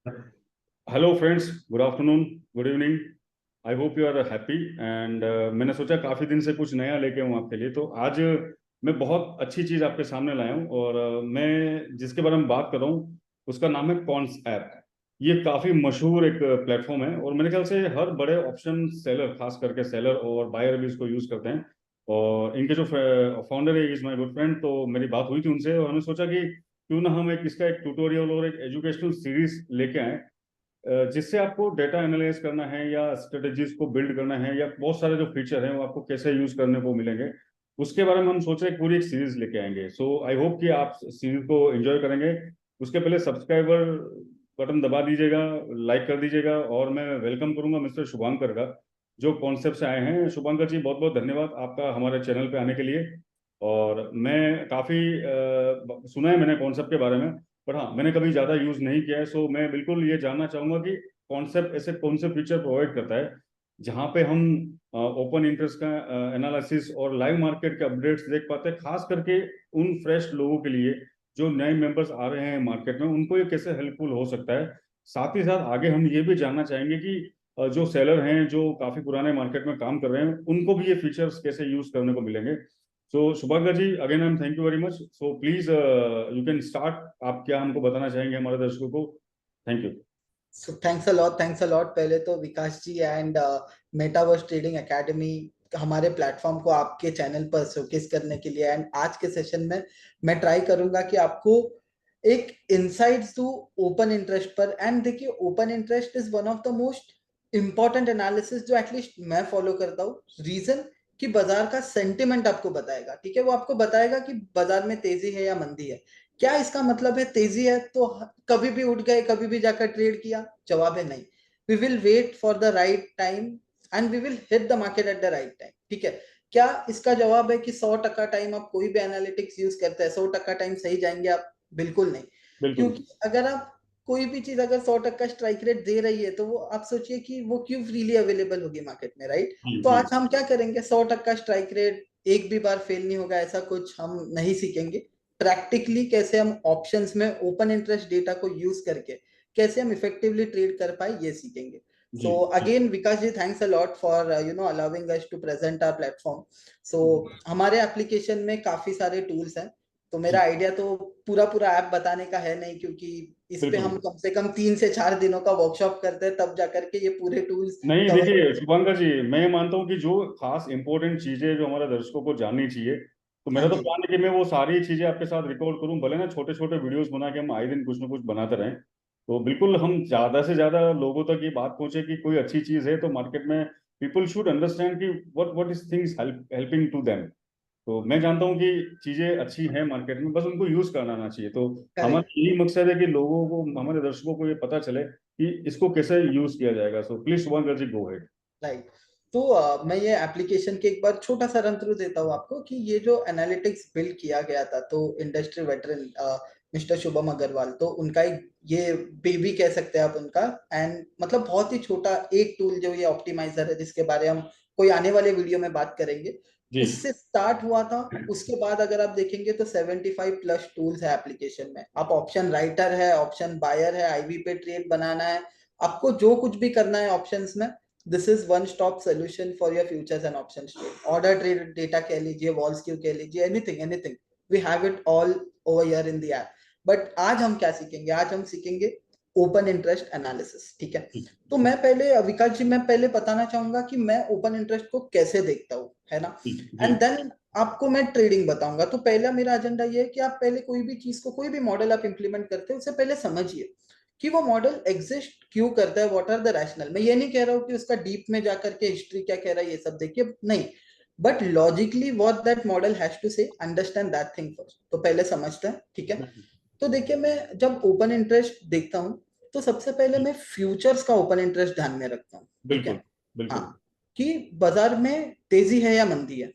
Hello friends, good afternoon, good evening. I hope you are happy and मैंने सोचा काफ़ी दिन से कुछ नया लेके हूँ आपके लिए। तो आज मैं बहुत अच्छी चीज़ आपके सामने लाया हूँ और मैं जिसके बारे में बात कर रहा हूँ उसका नाम है कॉन्स ऐप। ये काफ़ी मशहूर एक प्लेटफॉर्म है और मेरे ख्याल से हर बड़े ऑप्शन सेलर, खास करके सेलर और बायर भी इसको यूज़ करते हैं। और इनके जो फाउंडर है, इज़ माई गुड फ्रेंड, तो मेरी बात हुई थी उनसे और हमने सोचा कि क्यों ना हम एक इसका एक ट्यूटोरियल और एक एजुकेशनल सीरीज लेके आए, जिससे आपको डेटा एनालाइज करना है या स्ट्रेटजीज को बिल्ड करना है या बहुत सारे जो फीचर हैं वो आपको कैसे यूज करने को मिलेंगे, उसके बारे में हम सोच रहे हैं पूरी एक सीरीज लेके आएंगे। सो आई होप कि आप सीरीज को एंजॉय करेंगे। उसके पहले सब्सक्राइबर बटन दबा दीजिएगा, लाइक कर दीजिएगा और मैं वेलकम करूंगा मिस्टर शुभांकर का, जो कॉन्सेप्ट से आए हैं। शुभांकर जी, बहुत बहुत धन्यवाद आपका हमारे चैनल पे आने के लिए। और मैं काफ़ी सुना है मैंने कॉन्सेप्ट के बारे में, पर हाँ, मैंने कभी ज़्यादा यूज़ नहीं किया है। सो मैं बिल्कुल ये जानना चाहूँगा कि कॉन्सेप्ट ऐसे कौन से फीचर प्रोवाइड करता है जहाँ पे हम ओपन इंटरेस्ट का एनालिसिस और लाइव मार्केट के अपडेट्स देख पाते हैं, खास करके उन फ्रेश लोगों के लिए जो नए मेंबर्स आ रहे हैं मार्केट में, उनको ये कैसे हेल्पफुल हो सकता है। साथ ही साथ आगे हम ये भी जानना चाहेंगे कि जो सेलर हैं, जो काफ़ी पुराने मार्केट में काम कर रहे हैं, उनको भी ये फीचर्स कैसे यूज़ करने को मिलेंगे। So Shubhankar ji, again I am thank you very much. So please you can start. आप क्या हमको बताना चाहेंगे हमारे दर्शकों को? Thank you. So thanks a lot. पहले तो Vikas ji and metaverse trading academy हमारे प्लेटफॉर्म को आपके चैनल पर शोकेस करने के लिए। एंड आज के सेशन में मैं ट्राई करूंगा कि आपको एक इनसाइट्स दूं ओपन इंटरेस्ट पर। एंड देखिए, open interest is one of the most important analysis जो एटलीस्ट मैं फॉलो करता हूँ। रीजन कि बाजार का सेंटिमेंट आपको बताएगा, ठीक है। वो आपको बताएगा कि बाजार में तेजी है या मंदी है। क्या इसका मतलब है तेजी है तो कभी भी उठ गए, कभी भी जाकर ट्रेड किया? जवाब है नहीं। We will wait for the right time and we will hit the market at the right time, ठीक है। क्या इसका जवाब है कि 100% टाइम आप कोई भी एनालिटिक्स यूज करते हैं 100% टाइम सही जाएंगे आप? बिल्कुल नहीं। बिल्कुल। क्योंकि अगर आप कोई भी चीज अगर 100% स्ट्राइक रेट दे रही है तो वो आप सोचिए कि वो क्यों फ्रीली अवेलेबल होगी मार्केट में, राइट? जी तो जी। आज हम क्या करेंगे, 100% स्ट्राइक रेट एक भी बार फेल नहीं होगा ऐसा कुछ हम नहीं सीखेंगे। प्रैक्टिकली कैसे हम ऑप्शंस में ओपन इंटरेस्ट डेटा को यूज करके कैसे हम इफेक्टिवली ट्रेड कर पाए ये सीखेंगे। जी सो जी। Again Vikas ji, thanks a lot for allowing us to present our platform. So हमारे एप्लीकेशन में काफी सारे टूल्स हैं। तो मेरा जी। आइडिया तो पूरा पूरा ऐप बताने का है नहीं, क्योंकि इस पे बिल्कुल। हम कम से कम 3 से 4 दिनों का वर्कशॉप करते हैं तब जाकर के ये पूरे टूल्स नहीं, कवर देखिए होते हैं। शुभांकर जी, मैं मानता हूँ कि जो खास इंपॉर्टेंट चीजें जो हमारे दर्शकों को जाननी चाहिए, तो हाँ मेरा तो जी। प्लान है कि मैं वो सारी चीजें आपके साथ रिकॉर्ड करूँ। भले ना छोटे छोटे वीडियोस बना के हम आए दिन कुछ ना कुछ बनाते रहें, तो बिल्कुल हम ज्यादा से ज्यादा लोगों तक ये बात पहुंचे कि कोई अच्छी चीज है तो मार्केट में पीपल शुड अंडरस्टैंड कि what what is things helping to them. तो मैं जानता हूँ कि चीजें अच्छी हैं मार्केट में, बस उनको यूज करना आना चाहिए। तो हमारा करेक्ट। यही मकसद है कि लोगों को, हमारे दर्शकों को ये पता चले कि इसको कैसे यूज किया जाएगा। So please Shubhankar ji, go ahead. Right. तो मैं ये एप्लीकेशन के एक बार छोटा सा रन थ्रू देता हूँ आपको कि ये जो एनालिटिक्स बिल्ड किया गया था, तो industry veteran mister Shubham Agarwal, तो उनका एक ये बेबी कह सकते हैं आप उनका। एंड मतलब बहुत ही छोटा एक टूल जो ये ऑप्टिमाइजर है, जिसके बारे हम कोई आने वाले वीडियो में बात करेंगे, जी। उससे स्टार्ट हुआ था। उसके बाद अगर आप देखेंगे तो 75+ टूल्स है एप्लीकेशन में। आप ऑप्शन राइटर है, ऑप्शन बायर है, आईवी पे ट्रेड बनाना है, आपको जो कुछ भी करना है ऑप्शंस में, this is one stop solution for your futures and option trade. Order trade data कह लीजिए, वॉल्स क्यू कह लीजिए, anything anything, we have it all over here in the app. But आज हम क्या सीखेंगे? आज हम सीखेंगे ओपन इंटरेस्ट एनालिसिस, ठीक है। जी तो मैं पहले विकास जी, मैं पहले बताना चाहूंगा कि मैं ओपन इंटरेस्ट को कैसे देखता हूँ, है ना। जी। जी एंड देन आपको मैं ट्रेडिंग बताऊंगा। तो पहला मेरा एजेंडा ये है कि आप पहले कोई भी चीज को, कोई भी मॉडल आप इंप्लीमेंट करते हैं, उससे पहले समझिए कि वो मॉडल एग्जिस्ट क्यों करता है, व्हाट आर द रैशनल। मैं ये नहीं कह रहा हूँ कि उसका डीप में जाकर के हिस्ट्री क्या कह रहा है ये सब देखिए, नहीं। But logically what that model has to say, understand that thing first. तो पहले समझते हैं, ठीक है। तो देखिए, मैं जब ओपन इंटरेस्ट देखता हूँ तो सबसे पहले जी। मैं फ्यूचर्स का ओपन इंटरेस्ट ध्यान में रखता हूँ, ठीक है। बिल्कुल। हाँ, बिल्कुल। कि बाजार में तेजी है या मंदी है।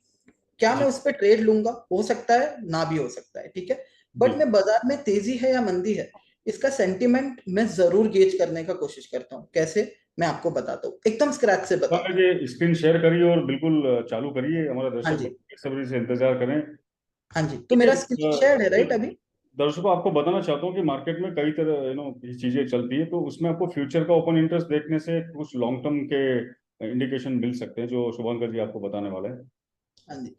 क्या मैं जी उस पर ट्रेड लूंगा? हो सकता है ना भी हो सकता है, ठीक है। जी। बट मैं बाजार में तेजी है या मंदी है, इसका सेंटिमेंट मैं जरूर गेज करने का कोशिश करता हूँ। कैसे? मैं आपको बताता हूँ, एकदम स्क्रैच से शुभांकर बताता हूँ। जी, स्क्रीन शेयर करिए और बिल्कुल चालू करिए। हमारे हाँ दर्शक जी। बेसब्री से इंतजार करें। हाँ जी, तो देखिए मेरा स्क्रीन शेयर है राइट अभी? दर्शकों आपको बताना चाहता हूँ कि मार्केट में कई तरह चीजें चलती है, तो उसमें आपको फ्यूचर का ओपन इंटरेस्ट देखने से कुछ लॉन्ग टर्म के इंडिकेशन मिल सकते हैं, जो शुभंकर जी आपको बताने वाले हैं। हाँ जी।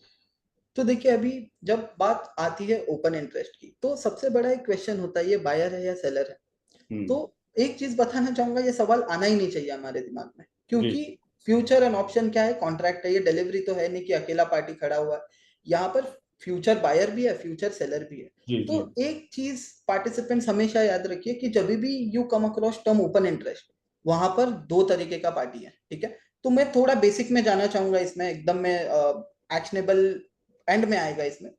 तो देखिए, अभी जब बात आती है ओपन इंटरेस्ट की, तो सबसे बड़ा एक क्वेश्चन होता है, ये बायर है या सेलर है। तो हम्म। एक चीज बताना चाहूंगा, ये सवाल आना ही नहीं चाहिए हमारे दिमाग में, जी क्योंकि फ्यूचर एंड ऑप्शन क्या है, कॉन्ट्रैक्ट है, ये डिलीवरी तो है नहीं कि अकेला पार्टी खड़ा हुआ है। यहाँ पर फ्यूचर बायर भी है, फ्यूचर सेलर भी है। जी तो जी। एक चीज पार्टिसिपेंट्स हमेशा याद रखिए कि जब भी you come across term open interest, वहां पर दो तरीके का पार्टी है, ठीक है। तो मैं थोड़ा बेसिक में जाना चाहूंगा इसमें, एकदम में एक्शनेबल एंड में आएगा इसमें।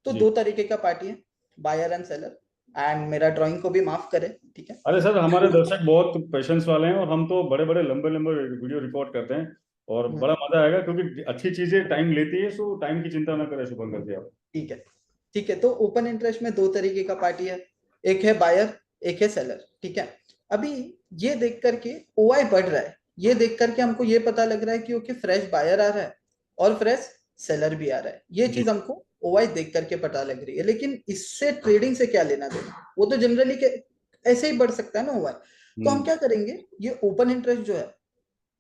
तो जी। दो तरीके का पार्टी है, बायर एंड सेलर। एंड मेरा ड्राइंग को भी माफ करें, ठीक है। अरे सर, हमारे दर्शक बहुत पेशेंस वाले हैं, और हम तो बड़े बड़े लंबे लंबे वीडियो रिकॉर्ड करते हैं, और बड़ा मजा आएगा, क्योंकि अच्छी चीजें टाइम लेती है, सो टाइम की चिंता ना करें शुभंकर जी आप। ठीक है, ठीक है। तो ओपन इंटरेस्ट में दो तरीके का पार्टी है, एक है बायर, एक है सेलर, ठीक है। अभी ये देख करके ओआई बढ़ रहा है, ये देख करके हमको ये पता लग रहा है कि ओके, फ्रेश बायर आ रहा है और फ्रेश सेलर भी आ रहा है। ये जी। चीज हमको ओआई देख करके पता लग रही है, लेकिन इससे ट्रेडिंग से क्या लेना देना, वो तो जनरली के ऐसे ही बढ़ सकता है ना ओआई। तो हम हम्म। क्या करेंगे, ये ओपन इंटरेस्ट जो है,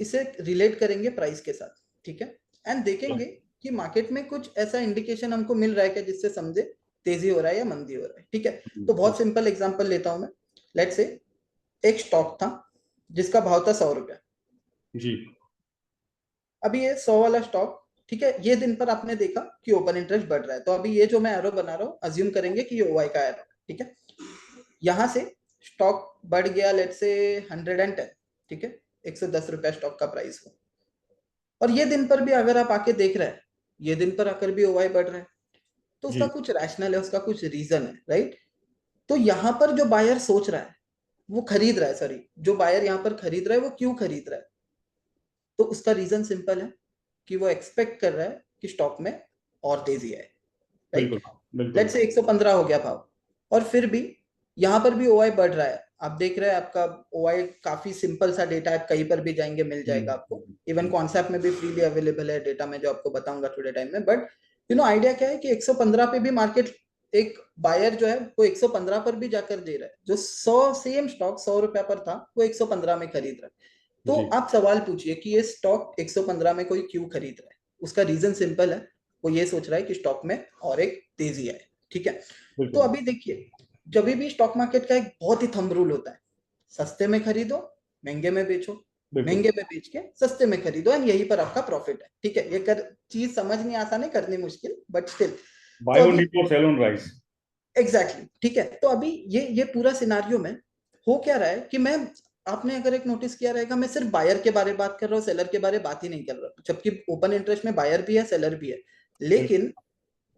इसे रिलेट करेंगे प्राइस के साथ, ठीक है। एंड देखेंगे कि मार्केट में कुछ ऐसा इंडिकेशन हमको मिल रहा है क्या, जिससे समझे तेजी हो रहा है या मंदी हो रहा है, ठीक है। तो बहुत सिंपल एग्जांपल लेता हूं मैं। लेट्स से एक स्टॉक था जिसका भाव था 100 रुपया। जी अभी ये 100 वाला स्टॉक, ठीक है, ये दिन पर आपने देखा कि ओपन इंटरेस्ट बढ़ रहा है, तो अभी ये जो मैं एरो बना रहा हूँ, अज्यूम करेंगे कि ये ओवाई का एरो, ठीक है। यहां से स्टॉक बढ़ गया, लेट्स से 110, ठीक है, 110 रुपया स्टॉक का प्राइस हो। और ये दिन पर भी अगर आप आके देख रहे हैं, ये दिन पर आकर भी ओवाई बढ़ रहा है, तो उसका जी। कुछ रैशनल है, उसका कुछ रीजन है, राइट। तो यहां पर जो बायर सोच रहा है, वो खरीद रहा है, सॉरी, जो बायर यहाँ पर खरीद रहा है, वो क्यों खरीद रहा है। तो उसका रीजन सिंपल है कि वो एक्सपेक्ट कर रहा है कि स्टॉक में और तेजी आए, बिल्कुल राइट। बिल्कुल। लेट्स से 115 हो गया भाव, और फिर भी यहाँ पर भी ओआई बढ़ रहा है। आप देख रहे हैं, आपका ओआई काफी सिंपल सा डेटा है, कहीं पर भी जाएंगे मिल जाएगा आपको। इवन कॉन्सेप्ट में भी फ्रीली अवेलेबल है डेटा में, जो आपको बताऊंगा थोड़े टाइम में। बट आइडिया क्या है कि 115 पे भी मार्केट, एक बायर जो है वो 115 पर भी जाकर दे रहा है, जो 100 सेम स्टॉक 100 रुपया पर था, वो 115 में खरीद रहा है। तो जी आप सवाल पूछिए कि ये स्टॉक 115 में कोई क्यों खरीद रहा है। उसका रीजन सिंपल है, वो ये सोच रहा है कि स्टॉक में और एक तेजी आए, ठीक है। तो बिल्कुल अभी देखिए, जब भी स्टॉक मार्केट का एक बहुत ही थंब रूल होता है, सस्ते में खरीदो, महंगे में बेचो, बिल्कुल। महंगे में बेच के सस्ते में खरीदो, एंड यहीं पर आपका प्रॉफिट है, ठीक है। ये कर चीज समझनी आसान है, करनी मुश्किल, बट स्टिल। तो बाय ऑन अभी डिप और सेल ऑन राइस। एग्जैक्टली ठीक है। तो अभी ये पूरा सिनारियो में हो क्या रहा है कि मैं, आपने अगर एक नोटिस किया रहेगा, मैं सिर्फ बायर के बारे में बात कर रहा हूँ, सेलर के बारे में बात ही नहीं कर रहा, जबकि ओपन इंटरेस्ट में बायर भी है, सेलर भी है। लेकिन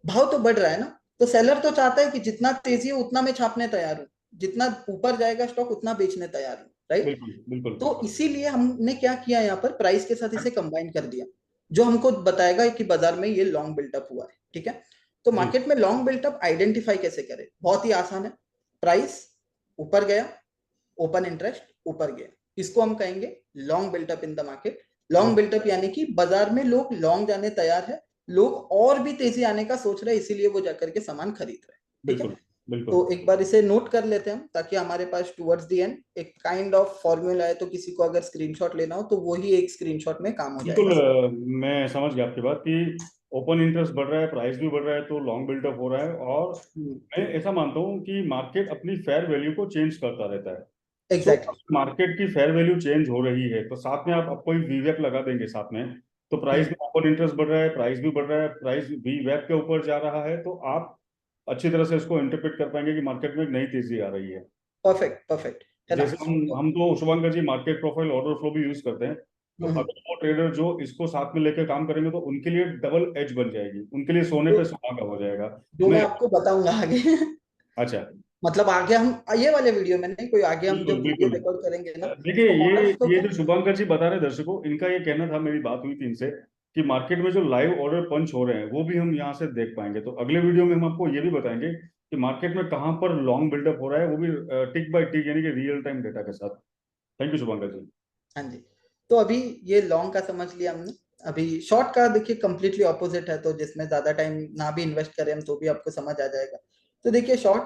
भाव तो बढ़ रहा है ना, तो सेलर तो चाहता है कि जितना तेजी हो उतना मैं छापने तैयार हूं, जितना ऊपर जाएगा स्टॉक उतना बेचने तैयार हूं, राइट। बिल्कुल बिल्कुल। तो इसीलिए हमने क्या किया, यहाँ पर प्राइस के साथ इसे कंबाइन कर दिया, जो हमको बताएगा कि बाजार में ये लॉन्ग बिल्टअप हुआ है, ठीक है। तो जी मार्केट में लॉन्ग बिल्टअप आइडेंटिफाई कैसे करें, बहुत ही आसान है। प्राइस ऊपर गया, ओपन इंटरेस्ट ऊपर गया, इसको हम कहेंगे long built up in the market. Long बिल्कुल बिल्टअप यानी कि बाजार में लोग लॉन्ग जाने तैयार है, लोग और भी तेजी आने का सोच रहे हैं, इसीलिए वो जाकर के सामान खरीद रहे हैं, ठीक है। बिल्कुल। बिल्कुल तो एक बार इसे नोट कर लेते हैं हम, ताकि हमारे पास टुवर्ड्स द एंड एक काइंड ऑफ फॉर्मूला है, तो किसी को अगर स्क्रीनशॉट लेना हो तो वो ही एक स्क्रीनशॉट में काम हो बिल्कुल। जाएगा सर। मैं समझ गया आपकी बात कि ओपन इंटरेस्ट बढ़ रहा है, प्राइस भी बढ़ रहा है, तो लॉन्ग बिल्डअप हो रहा है, और मैं ऐसा मानता हूँ कि मार्केट अपनी फेयर वैल्यू को चेंज करता रहता है। So exactly. मार्केट की फेयर वैल्यू चेंज हो रही है, तो साथ में आप कोई वीवैप लगा देंगे साथ में, तो प्राइस में ओपन इंटरेस्ट बढ़ रहा है, प्राइस भी बढ़ रहा है, प्राइस वीवैप के ऊपर जा रहा है, तो आप अच्छी तरह से इसको इंटरप्रेट कर पाएंगे कि मार्केट में एक नई तेजी आ रही है। परफेक्ट परफेक्ट, है ना। जैसे हम तो शुभंकर जी मार्केट प्रोफाइल ऑर्डर फ्लो भी यूज करते हैं, तो हम्म, अगर वो ट्रेडर जो इसको साथ में लेकर काम करेंगे, तो उनके लिए डबल एज बन जाएगी, उनके लिए सोने जो पे सुहागा हो जाएगा। जो मैं मैं आपको बताऊंगा आगे। अच्छा। मतलब आगे हम ये वाले वीडियो में नहीं, कोई आगे हम बिल्कुल जब वीडियो बिल्कुल। रिकॉर्ड करेंगे ना, देखिए, तो ऑर्डर फ्लो ये क्या। जो शुभंकर जी बता रहे हैं दर्शकों, इनका ये कहना था, मेरी बात हुई थी इनसे, कि मार्केट में जो लाइव ऑर्डर पंच हो रहे हैं वो भी हम यहाँ से देख पाएंगे, तो अगले वीडियो में हम आपको ये भी बताएंगे कि मार्केट में कहाँ पर लॉन्ग बिल्डअप हो रहा है, वो भी टिक बाय टिक, यानी कि रियल टाइम डेटा के साथ। थैंक यू शुभंकर जी। हाँ जी। तो अभी ये लॉन्ग का समझ लिया हमने। अभी शॉर्ट का देखिए कंप्लीटली ऑपोजिट है, तो जिसमें ज्यादा टाइम ना भी इन्वेस्ट करें हम तो भी आपको समझ आ जाएगा। तो देखिए शॉर्ट,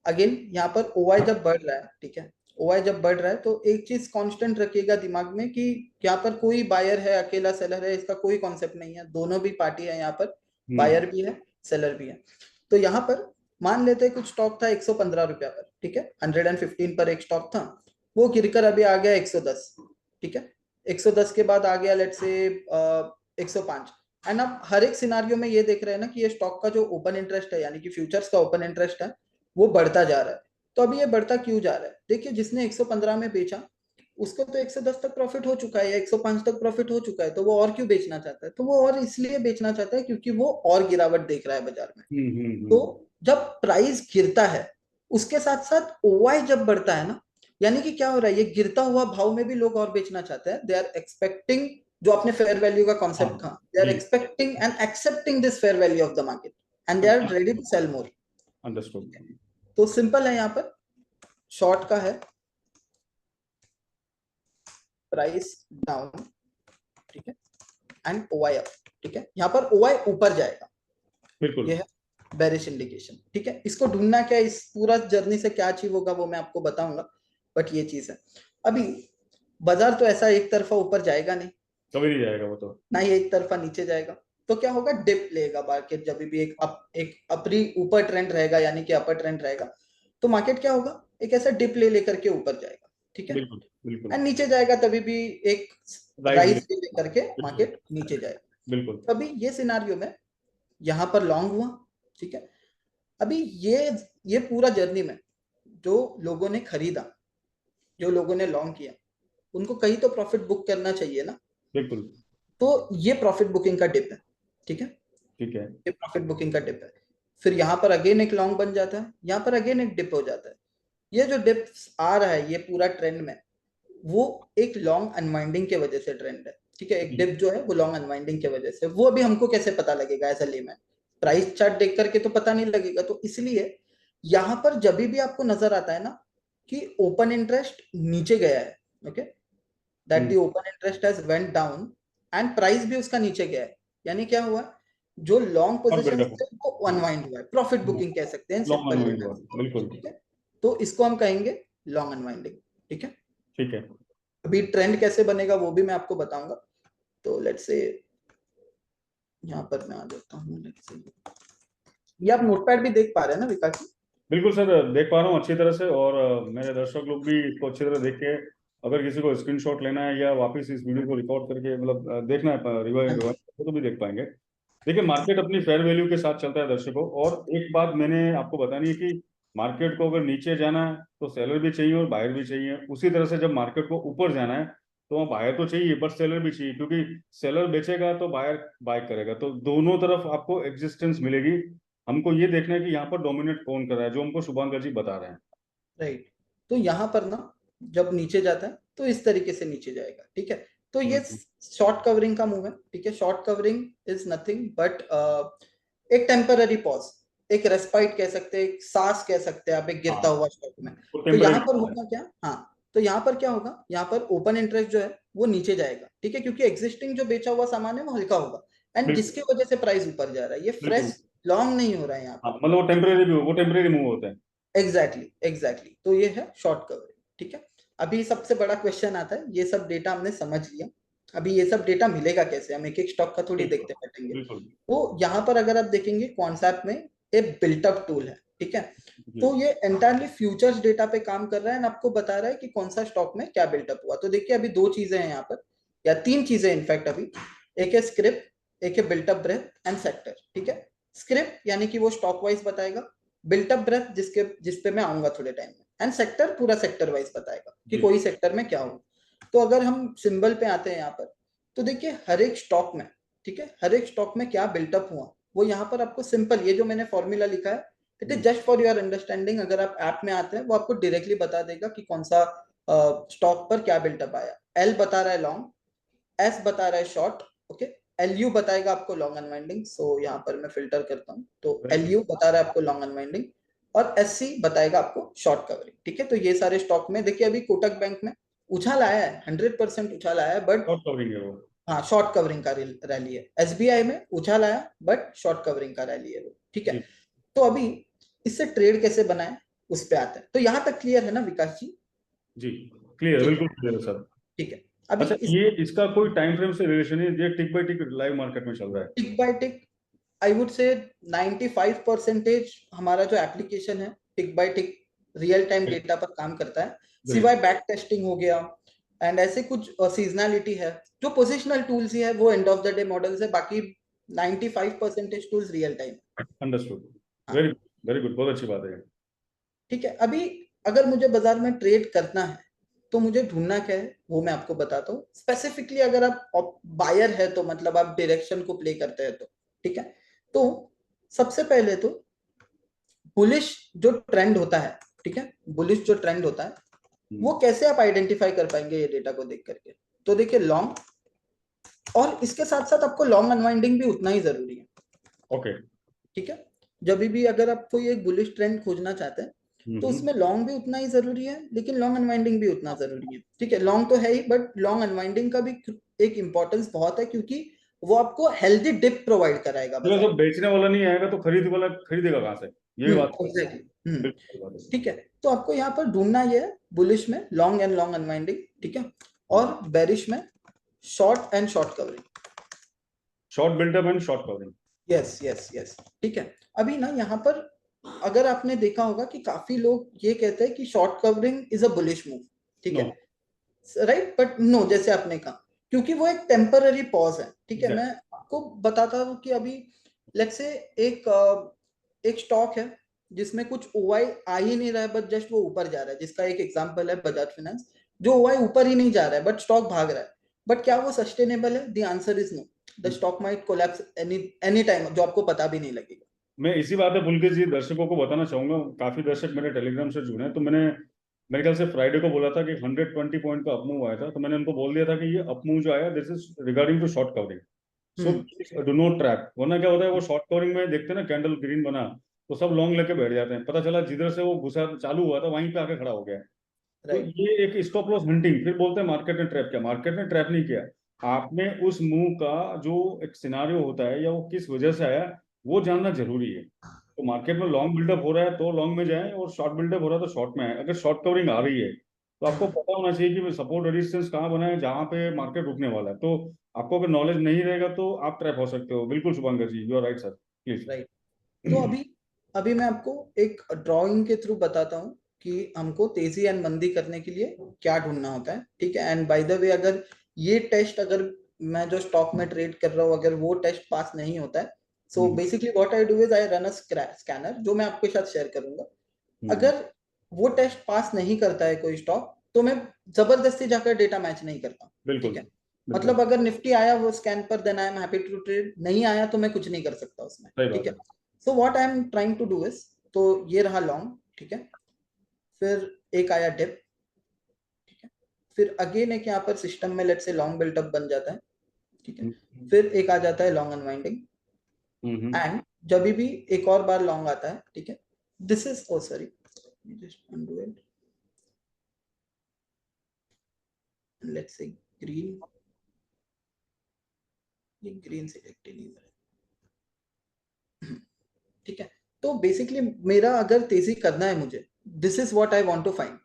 अगेन यहाँ पर ओआई जब बढ़ रहा है, ठीक है, ओआई जब बढ़ रहा है तो एक चीज कांस्टेंट रखिएगा दिमाग में कि यहाँ पर कोई बायर है अकेला सेलर है, इसका कोई कॉन्सेप्ट नहीं है, दोनों भी पार्टी है यहाँ पर, बायर भी है सेलर भी है। तो यहाँ पर मान लेते हैं कुछ स्टॉक था 115 रुपया पर, ठीक है, 115 पर एक स्टॉक था, वो गिरकर अभी आ गया 110, ठीक है, 110 के बाद आ गया लेट्स से 105। एंड अब हर एक सिनारियो में ये देख रहे हैं ना कि ये स्टॉक का जो ओपन इंटरेस्ट है यानी कि फ्यूचर्स का ओपन इंटरेस्ट है वो बढ़ता जा रहा है। तो अभी ये बढ़ता क्यों जा रहा है, देखिए जिसने 115 में बेचा उसको तो 110 तक प्रॉफिट हो चुका है या 105 तक प्रॉफिट हो चुका है, तो वो और क्यों बेचना चाहता है, तो वो और इसलिए बेचना चाहता है क्योंकि वो और गिरावट देख रहा है बाजार में। तो जब प्राइस गिरता है उसके साथ साथ ओआई जब बढ़ता है ना, यानी कि क्या हो रहा है, ये गिरता हुआ भाव में भी लोग और बेचना चाहते हैं, दे आर एक्सपेक्टिंग, जो अपने फेयर वैल्यू का कॉन्सेप्ट था, they are expecting and accepting this fair value of the market and they are ready to sell more. Understood. तो सिंपल है, यहाँ पर शॉर्ट का है प्राइस डाउन, ठीक है, एंड ओआई अप, ठीक है, यहाँ पर ओआई ऊपर जाएगा, बिल्कुल, ये है बेरिश इंडिकेशन, ठीक है। इसको ढूंढना क्या, इस पूरा जर्नी से क्या अचीव होगा वो मैं आपको बताऊंगा, बट ये चीज है। अभी बाजार तो ऐसा एक तरफा ऊपर जाएगा नहीं, कभी नहीं जाएगा वो तो, ना ही एक तरफा नीचे जाएगा, तो क्या होगा, डिप लेगा मार्केट, जब भी एक अपरी ऊपर ट्रेंड रहेगा यानी कि अपर ट्रेंड रहेगा, तो मार्केट क्या होगा, एक ऐसा डिप ले लेकर के ऊपर जाएगा, ठीक है, बिल्कुल बिल्कुल, एंड नीचे जाएगा तभी भी एक राइज, राइज ले लेकर के मार्केट नीचे जाएगा। बिल्कुल, तभी ये सिनारियो में यहाँ पर लॉन्ग हुआ, ठीक है। अभी ये पूरा जर्नी में जो लोगों ने खरीदा, जो लोगों ने लॉन्ग किया, उनको कहीं तो प्रॉफिट बुक करना चाहिए ना, बिल्कुल, तो ये प्रॉफिट बुकिंग का डिप है, ठीक है, ठीक है, ये प्रॉफिट बुकिंग का डिप है। फिर यहाँ पर अगेन एक लॉन्ग बन जाता है, यहाँ पर अगेन एक डिप हो जाता है। ये जो डिप आ रहा है ये पूरा ट्रेंड में, वो एक लॉन्ग अनवाइंडिंग के वजह से ट्रेंड है, ठीक है, एक डिप जो है वो लॉन्ग अनवाइंडिंग के वजह से, वो अभी हमको कैसे पता लगेगा as a layman, price chart देख करके तो पता नहीं लगेगा। तो इसलिए यहाँ पर जब भी आपको नजर आता है ना कि ओपन इंटरेस्ट नीचे गया है, okay, that the open interest has went down and price भी उसका नीचे गया है, यानी क्या हुआ, जो लॉन्ग और पोजीशन बिल्डअप, थे वो अनवाइंड हुआ है, प्रॉफिट बुकिंग कह सकते हैं लॉन्ग सिंपल अनवाइंड लेकर, हुआ, बिल्कुल, ठीक है। तो इसको हम कहेंगे लॉन्ग अनवाइंडिंग, ठीक है। ठीक है, अभी ट्रेंड कैसे बनेगा वो भी मैं आपको बताऊंगा। तो लेट्स से यहाँ पर मैं आ जाता हूँ, लेट्स से ये आप नोटपैड भी देख पा रहे हैं ना विकास जी? बिल्कुल सर, देख पा रहा हूँ अच्छी तरह से, और मेरे दर्शक लोग भी इसको अच्छी तरह देख के, अगर किसी को स्क्रीनशॉट लेना है या वापस इस वीडियो को रिकॉर्ड करके मतलब देखना है हाँ रिवाइज जी, तो भी देख पाएंगे। देखिए, मार्केट अपनी फेयर वैल्यू के साथ चलता है दर्शकों, और एक बात मैंने आपको बतानी है कि मार्केट को अगर नीचे जाना है तो सेलर भी चाहिए और बायर भी चाहिए, उसी तरह से जब मार्केट को ऊपर जाना है तो वहाँ बायर तो चाहिए बट सेलर भी चाहिए, क्योंकि सेलर बेचेगा तो बायर बाय करेगा, तो दोनों तरफ आपको एग्जिस्टेंस मिलेगी। हमको ये देखना है कि यहाँ पर डोमिनेट कौन कर रहा है, जो हमको शुभांकर जी बता रहे हैं। राइट। तो यहाँ पर ना जब नीचे जाता है तो इस तरीके से नीचे जाएगा, ठीक है। तो ये हम्म, शॉर्ट कवरिंग का मूव है, ठीक है, short covering is nothing but एक टेम्पररी पॉज, एक रेस्पाइट कह सकते हैं, एक सांस कह सकते हैं आप, एक गिरता हाँ, हुआ स्टॉक में। वो तो यहाँ टेम्परेरी पर है। होगा क्या, हाँ, तो यहाँ पर क्या होगा, यहाँ पर ओपन इंटरेस्ट जो है वो नीचे जाएगा, ठीक है, क्योंकि एग्जिस्टिंग जो बेचा हुआ सामान है वो हल्का होगा, एंड बिल्कुल जिसकी वजह से प्राइस ऊपर जा रहा है, ये बिल्कुल, फ्रेश लॉन्ग नहीं हो रहा है यहाँ हाँ पर। मतलब वो टेम्परेरी भी वो टेम्परेरी मूव होता है। एग्जैक्टली एग्जैक्टली, तो ये है शॉर्ट कवरिंग, ठीक है। अभी सबसे बड़ा क्वेश्चन आता है, ये सब डेटा हमने समझ लिया, अभी ये सब डेटा मिलेगा कैसे, हम एक एक स्टॉक का थोड़ी बिल्कुल देखते बैठेंगे। बिल्कुल, तो यहाँ पर अगर आप देखेंगे कॉन्सेप्ट में एक बिल्टअप टूल है, ठीक है, जी, तो ये एंटायरली फ्यूचर्स डेटा पे काम कर रहा है एंड आपको बता रहा है कि कौन सा स्टॉक में क्या बिल्टअप हुआ। तो देखिए अभी दो चीजें हैं यहाँ पर, या तीन चीजें इनफैक्ट अभी, एक है स्क्रिप्ट, एक है बिल्टअप ब्रेथ एंड सेक्टर, ठीक है। स्क्रिप्ट यानी कि वो स्टॉक वाइज बताएगा, बिल्टअप ब्रेथ जिस पे मैं आऊंगा थोड़े टाइम में, एंड सेक्टर पूरा सेक्टर वाइज बताएगा कि जी, कोई सेक्टर में क्या हो। तो अगर हम सिंबल पे आते हैं यहाँ पर, तो देखिए हर एक स्टॉक में, ठीक है, हर एक स्टॉक में क्या बिल्टअप हुआ वो यहाँ पर आपको सिंपल, ये जो मैंने फॉर्मूला लिखा है it is just for your understanding, अगर आप ऐप में आते हैं वो आपको डायरेक्टली बता देगा कि कौन सा स्टॉक पर क्या बिल्टअप आया। एल बता रहा है लॉन्ग, एस बता रहा है शॉर्ट, ओके, एल यू बताएगा आपको लॉन्ग अनवाइंडिंग, सो यहाँ पर मैं फिल्टर करता हूँ, तो एल यू बता रहा है आपको लॉन्ग अनवाइंडिंग, और एस सी बताएगा आपको शॉर्ट कवरिंग, ठीक है। तो ये सारे स्टॉक में देखिए अभी कोटक बैंक में उछाल आया है, 100% उछाल आया है, बट शॉर्ट कवरिंग है वो, हाँ शॉर्ट कवरिंग का रैली है। एसबीआई में उछाल आया बट शॉर्ट कवरिंग का रैली है वो, ठीक है। जी, तो अभी इससे ट्रेड कैसे बनाए, उस पे आता है। तो यहाँ तक क्लियर है ना विकास जी? जी क्लियर, ठीक बिल्कुल है, क्लियर है सर। ठीक है। अभी अच्छा, इस ये इसका कोई टाइम फ्रेम से रिलेशन है? ये टिक बाय टिक लाइव मार्केट में चल रहा है? टिक bye tick I would say 95% हमारा जो एप्लीकेशन है टिक बाय टिक रियल टाइम डेटा पर काम करता है, ग्रेट। सिवाय बैक टेस्टिंग हो गया एंड ऐसे कुछ सीजनैलिटी है जो पोजिशनल टूल्स ही है, वो end of the day models है, बाकी 95% टूल्स रियल टाइम। अंडरस्टूड। हाँ, वेरी वेरी गुड, बहुत अच्छी बात है। ठीक है। अभी अगर मुझे बाजार में ट्रेड करना है तो मुझे ढूंढना क्या है वो मैं आपको बताता हूँ। स्पेसिफिकली अगर आप बायर है तो मतलब आप डायरेक्शन को प्ले करते हैं तो ठीक है। तो सबसे पहले तो बुलिश जो ट्रेंड होता है, ठीक है, बुलिश जो ट्रेंड होता है वो कैसे आप आइडेंटिफाई कर पाएंगे ये डेटा को देख करके? तो देखिए लॉन्ग, और इसके साथ साथ आपको लॉन्ग अनवाइंडिंग भी उतना ही जरूरी है। ओके। ठीक है, जब भी अगर आप कोई एक बुलिश ट्रेंड खोजना चाहते हैं तो उसमें लॉन्ग भी उतना ही जरूरी है, लेकिन लॉन्ग अनवाइंडिंग भी उतना जरूरी है। ठीक है, लॉन्ग तो है ही बट लॉन्ग अनवाइंडिंग का भी एक इंपॉर्टेंस बहुत है, क्योंकि वो आपको हेल्दी डिप प्रोवाइड कराएगा मतलब बाजार जब बेचने वाला नहीं आएगा तो खरीद वाला खरीदेगा कहाँ से? ये में। बात है। एग्जैक्टली। बिल्कुल सही बात है। ठीक है, तो आपको यहाँ पर ढूंढना ये है बुलिश में लॉन्ग एंड लॉन्ग अनवाइंडिंग, ठीक है, और बेरिश में short and short covering. Short buildup and short covering. Yes yes yes, ठीक है। अभी ना यहाँ पर अगर आपने देखा होगा कि काफी लोग ये कहते हैं कि short covering is a bullish move, ठीक नो। है, राइट, बट नो, जैसे आपने कहा, क्योंकि वो एक टेम्पररी पॉज है। ठीक है, मैं एग्जैक्ट। आपको बताता हूँ कि अभी लेट्स से एक एक स्टॉक है जिसमें कुछ ओआई आ ही नहीं रहा है, बट जस्ट वो ऊपर जा रहा है, जिसका एक एग्जांपल है बजाज फाइनेंस, जो ओआई ऊपर ही नहीं जा रहा है बट स्टॉक भाग रहा है, बट क्या वो सस्टेनेबल है? The answer is no. The stock might collapse any any time, जो आपको पता भी नहीं लगेगा। मैं इसी बात है पुलकित जी दर्शकों को बताना चाहूंगा, काफी दर्शक मेरे टेलीग्राम से जुड़े हैं, तो मैंने मेरे ख्याल से फ्राइडे को बोला था कि 120 पॉइंट का अपमूव आया था, तो मैंने उनको बोल दिया था कि ये अपमूव जो आया this is regarding to short covering, so do not trap. वरना क्या होता है, वो शॉर्ट कवरिंग में देखते हैं ना कैंडल ग्रीन बना तो सब लॉन्ग लेके बैठ जाते हैं, पता चला जिधर से वो घुसा चालू हुआ था वहीं पे आके खड़ा हो गया है। तो राइट। ये एक स्टॉप लॉस हंटिंग, फिर बोलते हैं मार्केट ने ट्रैप किया। मार्केट ने ट्रैप नहीं किया, आपने उस मूव का जो एक सिनारियो होता है या वो किस वजह से आया वो जानना जरूरी है। तो मार्केट में लॉन्ग बिल्डअप हो रहा है तो लॉन्ग में जाएं, और शॉर्ट बिल्डअप हो रहा है तो शॉर्ट में आए। अगर शॉर्ट कवरिंग आ रही है तो आपको पता होना चाहिए कि सपोर्ट रेजिस्टेंस कहाँ बना है जहाँ पे मार्केट रुकने वाला है। तो आपको अगर नॉलेज नहीं रहेगा तो आप ट्रैप हो सकते हो। बिल्कुल Shubhankar ji, you are right sir, please. Right. तो अभी अभी मैं आपको एक ड्राइंग के थ्रू बताता हूँ कि हमको तेजी एंड मंदी करने के लिए क्या ढूंढना होता है। ठीक है, एंड बाय द वे अगर ये टेस्ट, अगर मैं जो स्टॉक में ट्रेड कर रहा हूँ अगर वो टेस्ट पास नहीं होता है, so basically what I do is I run a scanner, जो मैं आपके साथ शेयर करूंगा। अगर वो टेस्ट पास नहीं करता है कोई स्टॉक, तो मैं जबरदस्ती जाकर डेटा मैच नहीं करता। ठीक बिल्कुल है, बिल्कुल मतलब अगर निफ्टी आया वो स्कैन पर, then I am happy to trade, नहीं आया तो मैं कुछ नहीं कर सकता उसमें। सही ठीक बात है, है। So what I am trying to do is, तो ये रहा लॉन्ग, ठीक है, फिर एक आया डिप, ठीक है, फिर अगेन एक यहाँ पर सिस्टम में लेट्स से लॉन्ग बिल्डअप बन जाता है, ठीक है, फिर एक आ जाता है लॉन्ग अनवाइंडिंग, एंड जब भी एक और बार लॉन्ग आता है, ठीक है, this is oh sorry just undo it, let's say green, ये ग्रीन सिलेक्ट ही नहीं हो रहा। ठीक है, तो बेसिकली मेरा अगर तेजी करना है मुझे, this is what I want to find.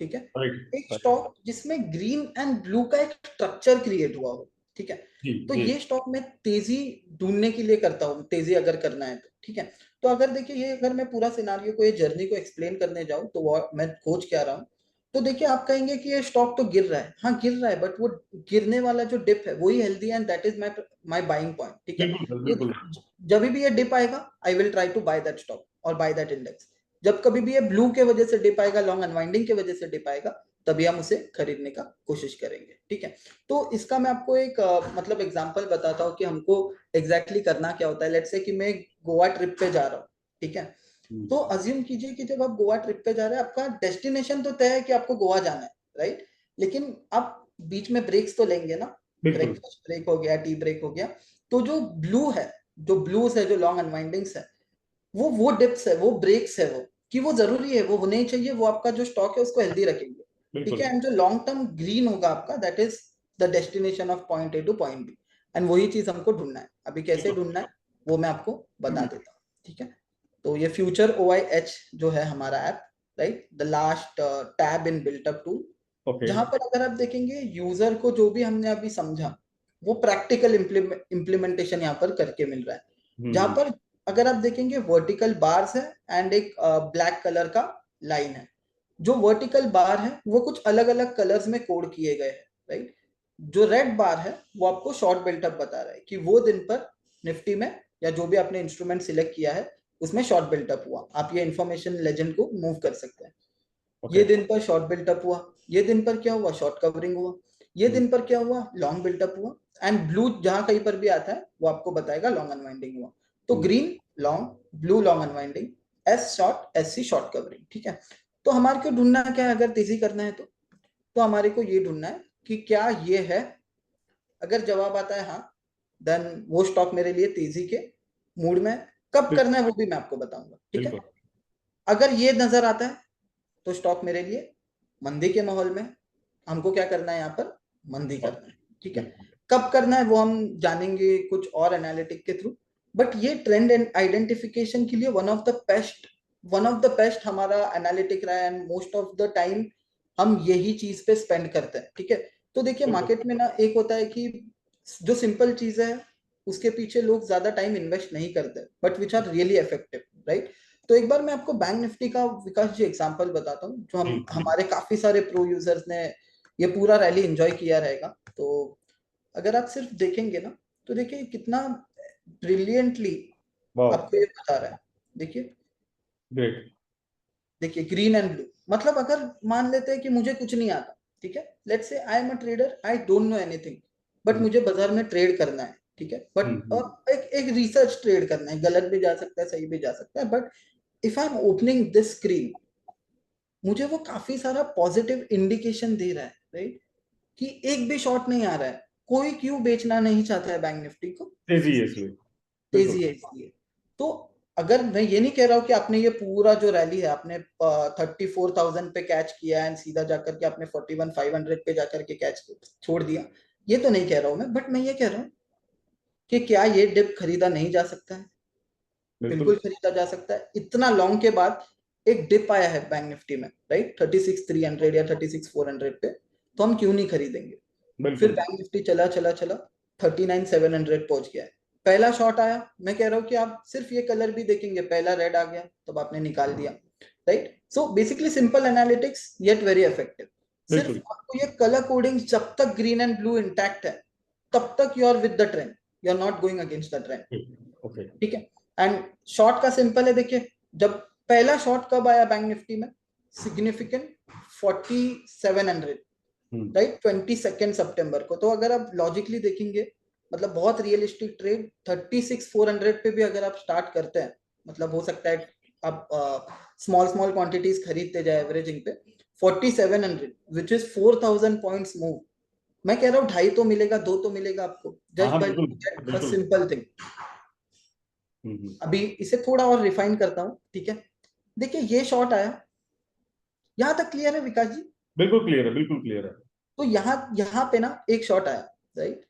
ठीक है, एक राइट। स्टॉक जिसमें ग्रीन एंड ब्लू का एक स्ट्रक्चर क्रिएट हुआ हो। ठीक है, जी तो जी। ये स्टॉक मैं तेजी ढूंढने के लिए करता हूँ, तेजी अगर करना है तो। ठीक है, तो अगर देखिए ये अगर मैं पूरा सिनारियो को, ये जर्नी को एक्सप्लेन करने जाऊं तो वो मैं खोज क्या रहा हूँ, तो देखिए आप कहेंगे कि ये स्टॉक तो गिर रहा है, हाँ गिर रहा है, बट वो गिरने वाला जो डिप है वही हेल्दी है, and that is my my buying point. ठीक है, बिल्कुल सर, तो बिल्कुल। जब भी ये डिप आएगा I will try to buy that stock और बाय दैट इंडेक्स। जब कभी भी ये ब्लू के वजह से डिप आएगा, लॉन्ग अनवाइंडिंग की वजह से डिप आएगा, तभी हम उसे खरीदने का कोशिश करेंगे। ठीक है, तो इसका मैं आपको एक मतलब एग्जांपल बताता हूँ कि हमको एग्जैक्टली करना क्या होता है। लेट्स से कि मैं गोवा ट्रिप पे जा रहा हूँ, ठीक है, तो अज्यूम कीजिए कि जब आप गोवा ट्रिप पे जा रहे हैं, आपका डेस्टिनेशन तो तय है कि आपको गोवा जाना है, राइट, लेकिन आप बीच में ब्रेक्स तो लेंगे ना, बिल्कुल ब्रेकफास्ट ब्रेक हो गया, टी ब्रेक हो गया, तो जो ब्लू है, जो ब्लूज है, जो लॉन्ग अनवाइंडिंग्स है, वो डिप्स है, वो ब्रेक्स है, वो कि वो जरूरी है, वो होने ही चाहिए, वो आपका जो स्टॉक है उसको हेल्दी रखेंगे। ठीक बिल्कुल। है, एंड जो लॉन्ग टर्म ग्रीन होगा आपका, that is the destination of point A to point B, and वही चीज हमको ढूंढना है। अभी कैसे बिल्कुल। ढूंढना है वो मैं आपको बता देता हूँ। ठीक है, तो ये फ्यूचर OIH जो है हमारा app, right, the last tab in built up tool, okay. जहां पर अगर आप देखेंगे यूजर को जो भी हमने अभी समझा वो प्रैक्टिकल इम्प्लीमेंटेशन यहाँ पर करके मिल रहा है। जहां हम्म। पर अगर आप देखेंगे वर्टिकल बार्स है एंड एक ब्लैक कलर का लाइन है। जो वर्टिकल बार है वो कुछ अलग अलग कलर्स में कोड किए गए हैं, राइट। जो रेड बार है वो आपको शॉर्ट बिल्टअप बता रहा है कि वो दिन पर निफ्टी में या जो भी आपने इंस्ट्रूमेंट सिलेक्ट किया है उसमें शॉर्ट बिल्टअप हुआ। आप ये इन्फॉर्मेशन लेजेंड को मूव कर सकते हैं। ओके। ये दिन पर शॉर्ट बिल्टअप हुआ, ये दिन पर क्या हुआ, शॉर्ट कवरिंग हुआ, ये दिन पर क्या हुआ, लॉन्ग बिल्टअप हुआ। एंड ब्लू जहां कहीं पर भी आता है वो आपको बताएगा लॉन्ग अनवाइंडिंग हुआ। तो green long, blue long unwinding, as short, as see short covering, ठीक है। तो हमारे को ढूंढना क्या है, अगर तेजी करना है तो हमारे को ये ढूंढना है कि क्या ये है। अगर जवाब आता है हाँ, देन वो स्टॉक मेरे लिए तेजी के मूड में है। कब करना है वो भी मैं आपको बताऊंगा, ठीक है। बिल्कुल। अगर ये नजर आता है तो स्टॉक मेरे लिए मंदी के माहौल में, हमको क्या करना है यहाँ पर, मंदी करना है, ठीक है। बिल्कुल। कब करना है वो हम जानेंगे कुछ और एनालिटिक के थ्रू। बट ये ट्रेंड आइडेंटिफिकेशन के लिए वन ऑफ द बेस्ट हमारा एनालिटिक रहा है and most of the time हम यही चीज पे स्पेंड करते हैं, ठीक है। तो देखिए बिल्कुल। मार्केट में ना एक होता है कि जो सिंपल चीज है उसके पीछे लोग ज्यादा टाइम इन्वेस्ट नहीं करते but which are really effective, right. तो एक बार मैं आपको बैंक निफ्टी का विकास जी एग्जांपल बताता हूँ, जो हम हमारे काफी सारे प्रो यूजर्स ने ये पूरा रैली एंजॉय किया रहेगा। तो अगर आप सिर्फ देखेंगे ना तो देखिए कितना ब्रिलियंटली वाह। आपको ये बता रहा है। देखिए, ग्रेट। देखिए ग्रीन एंड ब्लू, मतलब अगर मान लेते हैं कि मुझे कुछ नहीं आता, ठीक है, let's say I am a trader, I don't know anything, but मुझे बाजार में ट्रेड करना है, ठीक है। बट एक एक रिसर्च ट्रेड करना है, गलत भी जा सकता है सही भी जा सकता है, but if I am opening this screen मुझे वो काफी सारा पॉजिटिव इंडिकेशन दे रहा है, राइट, कि एक भी शॉट नहीं आ रहा है। कोई क्यों बेचना नहीं चाहता है बैंक निफ्टी को, तेजी है इसलिए। बिल्कुल। तेजी है इसलिए। तो अगर मैं ये नहीं कह रहा हूँ कि आपने ये पूरा जो रैली है आपने 34,000 पे कैच किया एंड सीधा जाकर के आपने 41,500 पे जाकर के कैच छोड़ दिया, ये तो नहीं कह रहा हूँ मैं, बट मैं ये कह रहा हूँ कि क्या ये डिप खरीदा नहीं जा सकता है। बिल्कुल। बिल्कुल खरीदा जा सकता है। इतना लॉन्ग के बाद एक डिप आया है बैंक निफ्टी में, राइट, 36,300 या 36,400 पे, तो हम क्यों नहीं खरीदेंगे। फिर बिल्कुल। बैंक निफ्टी चला चला चला 39,700 पहुंच गया है। पहला शॉट आया, मैं कह रहा हूँ कि आप सिर्फ ये कलर भी देखेंगे, पहला रेड आ गया तब आपने निकाल दिया, right. So basically simple analytics yet very effective. सिर्फ बिल्कुल। आपको ये कलर कोडिंग जब तक ग्रीन एंड ब्लू इंटैक्ट है तब तक you are with the trend, you are not going against the trend, okay. ठीक है। एंड शॉर्ट का सिंपल है, देखिए जब पहला शॉर्ट कब आया बैंक निफ्टी में, सिग्निफिकेंट 4700, राइट, 22 सितंबर को। तो अगर आप लॉजिकली देखेंगे मतलब बहुत रियलिस्टिक ट्रेड 36,400 पे भी अगर आप स्टार्ट करते हैं, मतलब हो सकता है आप स्मॉल स्मॉल क्वांटिटीज खरीदते जाए एवरेजिंग पे 4700 विच इज 4,000 पॉइंट्स मूव। मैं कह रहा हूँ ढाई तो मिलेगा, दो तो मिलेगा आपको, हाँ जस्ट हाँ, बाय बिल्कुल। अ बिल्कुल। Simple thing. अभी इसे थोड़ा और रिफाइन करता हूँ, ठीक है। देखिए ये शॉट आया, यहां तक क्लियर है विकास जी। बिल्कुल क्लियर है, बिल्कुल क्लियर है। तो यहाँ यहाँ पे ना एक शॉट आया, राइट,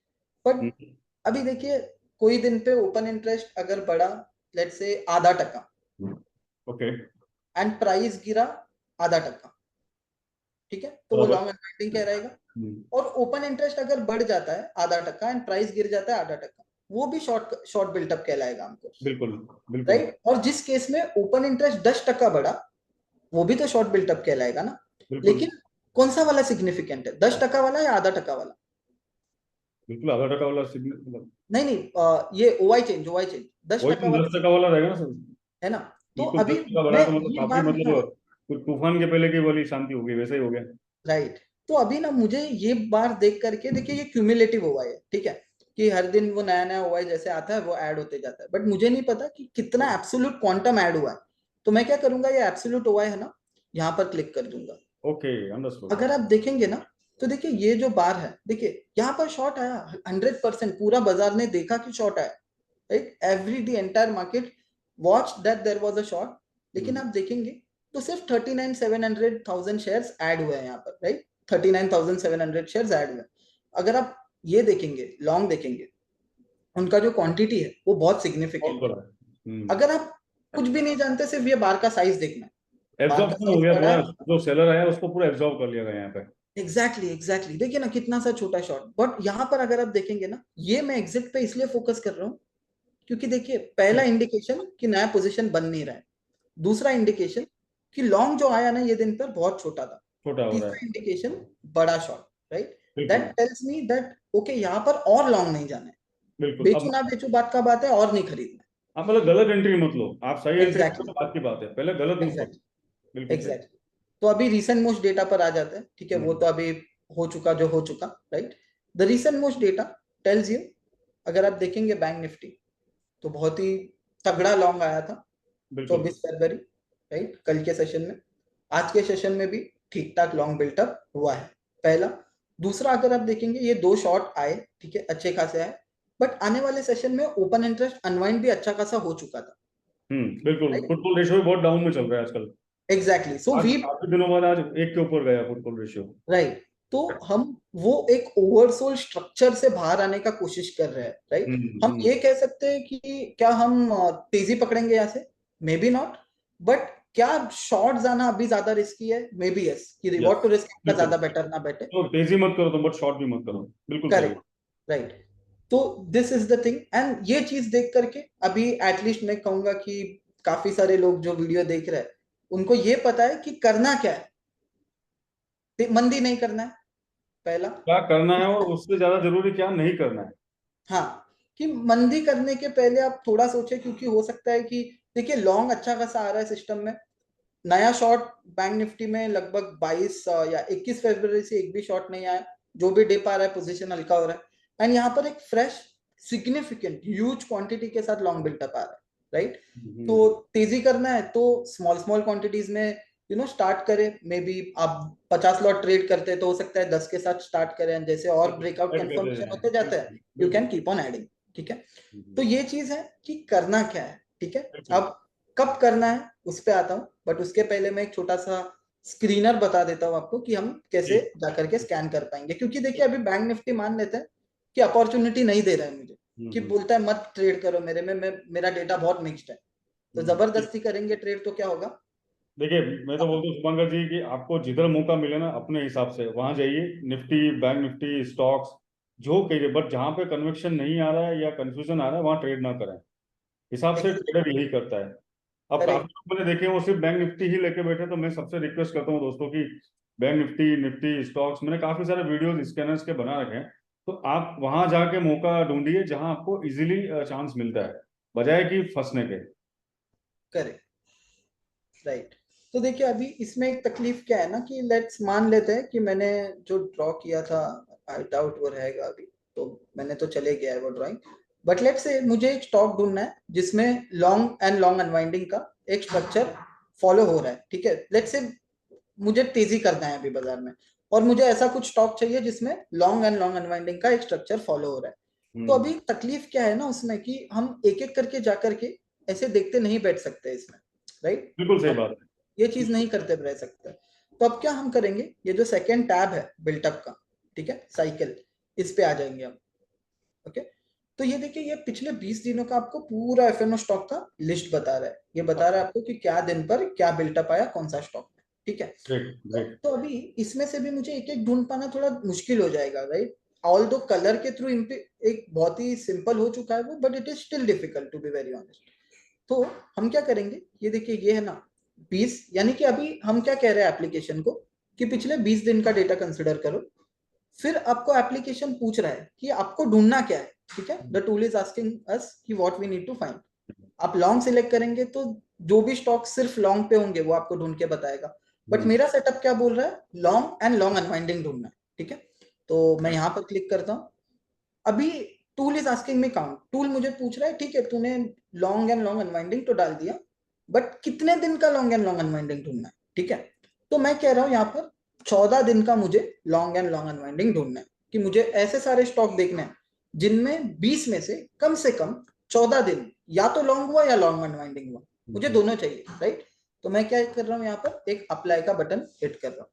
बट हम्म। अभी देखिए कोई दिन पे ओपन इंटरेस्ट अगर बढ़ा let's say ½ okay. And price गिरा ½ ठीक है, तो वो बराबर। लॉन्ग अनवाइंडिंग क्या रहेगा। हम्म। और ओपन इंटरेस्ट अगर बढ़ जाता है ½ एंड प्राइस गिर जाता है ½ वो भी शॉर्ट शॉर्ट बिल्टअप कहलाएगा हमको, बिल्कुल। बिल्कुल। राइट। और जिस केस में ओपन इंटरेस्ट 10% बढ़ा वो भी तो शॉर्ट बिल्टअप कहलाएगा ना। बिल्कुल। लेकिन कौन सा वाला सिग्निफिकेंट है, 10% वाला या ½ वाला। बिल्कुल आधा टका वाला सिग्नल मतलब। नहीं नहीं, ये ओवाई चेंज दस वही टका तो वाला 10 टका वाला रहेगा ना सर। है ना। तो बिल्कुल, अभी 10 टका बढ़ा मैं तो मतलब ये काफी, बात, हाँ, मतलब कुछ तूफान के पहले की वाली शांति हो गई, वैसा ही हो गया। राइट। तो अभी ना मुझे ये बार देख करके देखिए ये क्यूमुलेटिव ओवाई है, ठीक है, कि हर दिन वो नया नया ओवाई जैसे आता है वो ऐड होते जाता है, बट मुझे नहीं पता कि कितना एब्सोल्यूट क्वांटम ऐड हुआ है। तो मैं क्या करूंगा, ये एब्सोल्यूट ओवाई है ना, यहाँ पर क्लिक कर दूंगा। Okay, understood. अगर आप देखेंगे ना तो देखिए ये जो बार है, देखिए यहाँ पर शॉर्ट आया 100%, पूरा बाजार ने देखा कि शॉर्ट आया, right. Every the entire market watch that there was a short. लेकिन आप देखेंगे तो सिर्फ 39,700 शेयर्स ऐड हुए हैं यहाँ पर, राइट, 39,700 शेयर्स ऐड हुए। अगर आप ये देखेंगे, लॉन्ग देखेंगे, उनका जो क्वांटिटी है वो बहुत बहुत सिग्निफिकेंट है। बड़ा है। अगर आप कुछ भी नहीं जानते, सिर्फ ये बार का साइज देखना है, एब्जॉर्ब बाटा हो साइज गया बड़ा पूरा, है। जो सेलर आया उसको पूरा एब्जॉर्ब कर लिया गया यहाँ पे। एग्जैक्टली देखिए ना कितना सा छोटा शॉट, बट यहाँ पर अगर आप देखेंगे ना, ये मैं एग्जिट पे इसलिए फोकस कर रहा हूँ क्योंकि देखिए पहला इंडिकेशन कि नया पोजीशन बन नहीं रहा है, दूसरा इंडिकेशन कि लॉन्ग जो आया ना ये दिन पर बहुत छोटा था, छोटा हो रहा तीसरा है। इंडिकेशन बड़ा शॉट, राइट। दैट बिल्कुल टेल्स मी दैट ओके यहाँ पर और लॉन्ग नहीं जाना है, बिल्कुल। बेचू अब ना बेचू बात का बात है, और नहीं खरीदना आप मतलब गलत एंट्री मत लो, आप सही है। एंट्री करो तो एग्जैक्टली बात की बात है, पहले गलत मत करो। एग्जैक्टली बिल्कुल सही। एग्जैक्टली। तो अभी रीसेंट मोस्ट डेटा पर आ जाते हैं, ठीक है, वो हम्म, तो अभी हो चुका जो हो चुका, right. The recent most data tells you, अगर आप देखेंगे बैंक निफ्टी तो बहुत ही तगड़ा लॉन्ग आया था बिल्कुल। 24 फरवरी, राइट, कल के सेशन में। आज के सेशन में भी ठीक ठाक लॉन्ग बिल्टअप हुआ है, पहला। दूसरा अगर आप देखेंगे ये दो शॉट आए, ठीक है, अच्छे खासे आए, बट आने वाले सेशन में ओपन इंटरेस्ट अनवाइंड भी अच्छा खासा हो चुका था, बिल्कुल, राइट। फुटबॉल रेशियो भी बहुत डाउन में चल रहा है आजकल। एग्जैक्टली, सो आज वी, काफी दिनों बाद आज एक के ऊपर गया फुटबॉल रेशियो। राइट। तो हम वो एक ओवरसोल्ड स्ट्रक्चर से बाहर आने का कोशिश कर रहे हैं, राइट। हम हम्म। ये कह सकते हैं कि क्या हम तेजी पकड़ेंगे यहाँ से, मे बी नॉट, बट क्या शॉर्ट जाना अभी ज्यादा रिस्की है, मे बी यस, कि यस, रिवॉर्ड टू रिस्क का बिल्कुल। ज्यादा बेटर ना बैठे। तो तेजी मत करो तुम, बट शॉर्ट भी मत करो। बिल्कुल सही करेक्ट, है। राइट। तो this is the thing, and ये चीज देख करके अभी एटलीस्ट मैं कहूंगा कि काफी सारे लोग जो वीडियो देख रहे हैं उनको ये पता है कि करना क्या है, मंदी नहीं करना है, पहला। क्या करना है और उससे ज्यादा जरूरी क्या नहीं करना है। हाँ, कि मंदी करने के पहले आप थोड़ा सोचे, क्योंकि हो सकता है कि देखिए लॉन्ग अच्छा खासा आ रहा है सिस्टम में, नया शॉर्ट बैंक निफ्टी में लगभग 22 या 21 फरवरी से एक भी शॉर्ट नहीं आया, जो भी डिप आ रहा है पोजीशन हल्का हो रहा है, एंड यहाँ पर एक फ्रेश सिग्निफिकेंट ह्यूज क्वांटिटी के साथ लॉन्ग बिल्टअप आ रहा है, राइट। तो तेजी करना है तो स्मॉल स्मॉल क्वांटिटीज में स्टार्ट करें, मे बी आप 50 लॉट ट्रेड करते हैं तो हो सकता है 10 के साथ स्टार्ट करें, जैसे और ब्रेकआउट ऐड कर देना कंफर्मेशन है। होते जाते हैं बिल्कुल यू कैन बिल्कुल। कीप ऑन एडिंग, ठीक है। तो हम्म, ये चीज है कि करना क्या है, ठीक है। बिल्कुल। अब कब करना है उस पे आता हूँ, बट उसके पहले मैं एक छोटा सा स्क्रीनर बता देता हूँ आपको कि हम कैसे जी। जाकर के स्कैन कर पाएंगे, क्योंकि देखिए अभी बैंक निफ्टी मान लेते हैं कि अपॉर्चुनिटी नहीं दे रहा है मुझे, कि हम्म बोलता है मत ट्रेड करो मेरे में, मेरा डेटा बहुत मिक्स्ड है, तो हम्म। जबरदस्ती करेंगे ट्रेड तो क्या होगा। देखिए, मैं तो बोलता हूँ शुभंकर जी कि आपको जिधर मौका मिले ना अपने हिसाब से वहां जाइए, निफ्टी, बैंक निफ्टी, स्टॉक्स, जो कहिए, बट जहां पे कन्विक्शन नहीं आ रहा है या कंफ्यूजन आ रहा है वहां ट्रेड ना करें। हिसाब से ट्रेडर यही करता है। अब काफी करेक्ट, लोग मैंने देखे हैं वो सिर्फ बैंक निफ्टी ही लेके बैठे, तो मैं सबसे रिक्वेस्ट करता हूँ दोस्तों की, बैंक निफ्टी, निफ्टी स्टॉक्स, मैंने काफी सारे वीडियोस स्कैनर्स के बना रखे हैं, तो आप वहां जाके मौका ढूंढिए जहां आपको इजीली चांस मिलता है, बजाय कि फंसने के। Correct, right. तो देखिए अभी इसमें एक तकलीफ क्या है ना, कि लेट्स मान लेते हैं कि मैंने जो ड्रॉ किया था, आई डाउट वो रहेगा अभी, तो मैंने तो चले गया है वो ड्राइंग, बट लेट्स से मुझे एक स्टॉक ढूंढना है जिसमें लॉन्ग एंड लॉन्ग अनवाइंडिंग का एक स्ट्रक्चर फॉलो हो रहा है, ठीक है। लेट्स से मुझे तेजी करना है अभी बाजार में, और मुझे ऐसा कुछ स्टॉक चाहिए जिसमें लॉन्ग एंड लॉन्ग अनवाइंडिंग का एक स्ट्रक्चर फॉलो हो रहा है। तो हम्म। अभी तकलीफ क्या है ना उसमें, कि हम एक एक करके जा करके ऐसे देखते नहीं बैठ सकते इसमें, राइट। बिल्कुल सही अब बात ये चीज है। नहीं करते रह सकते, तो अब क्या हम करेंगे, ये जो सेकेंड टैब है बिल्टअप का, ठीक है, साइकिल, इस पे आ जाएंगे हम, ओके। तो ये देखिए ये पिछले 20 दिनों का आपको पूरा एफएनओ स्टॉक का लिस्ट बता रहा है, ये बता रहा है आपको कि क्या दिन पर क्या बिल्टअप आया कौन सा स्टॉक में, ठीक है। Great great. तो अभी इसमें से भी मुझे एक एक ढूंढ पाना थोड़ा मुश्किल हो जाएगा, राइट। ऑल दो कलर के थ्रू एक बहुत ही सिंपल हो चुका है वो, but it is still difficult to be very honest. तो हम क्या करेंगे, ये देखिए ये है ना 20, यानी कि अभी हम क्या कह रहे हैं एप्लीकेशन को, कि पिछले 20 दिन का डेटा कंसिडर करो, फिर आपको एप्लीकेशन पूछ रहा है कि आपको ढूंढना क्या है, ठीक है। The tool is asking us कि what we need to find. आप लॉन्ग सिलेक्ट करेंगे तो जो भी स्टॉक सिर्फ लॉन्ग पे होंगे वो आपको ढूंढ के बताएगा, बट मेरा सेटअप क्या बोल रहा है, लॉन्ग एंड लॉन्ग अनवाइंडिंग ढूंढना है, ठीक है। तो मैं यहाँ पर क्लिक करता हूँ, अभी tool is asking me count, tool मुझे पूछ रहा है ठीक है तूने लॉन्ग एंड लॉन्ग अनवाइंडिंग तो डाल दिया, बट कितने दिन का लॉन्ग एंड लॉन्ग अनवाइंडिंग ढूंढना है, ठीक है। तो मैं कह रहा हूँ यहाँ पर 14 दिन का मुझे लॉन्ग एंड लॉन्ग अनवाइंडिंग ढूंढना है, कि मुझे ऐसे सारे स्टॉक देखने हैं जिनमें 20 में से कम 14 दिन या तो लॉन्ग हुआ या लॉन्ग अनवाइंडिंग हुआ, मुझे दोनों चाहिए, राइट। तो मैं क्या कर रहा हूँ यहाँ पर एक अप्लाई का बटन हिट कर रहा हूँ,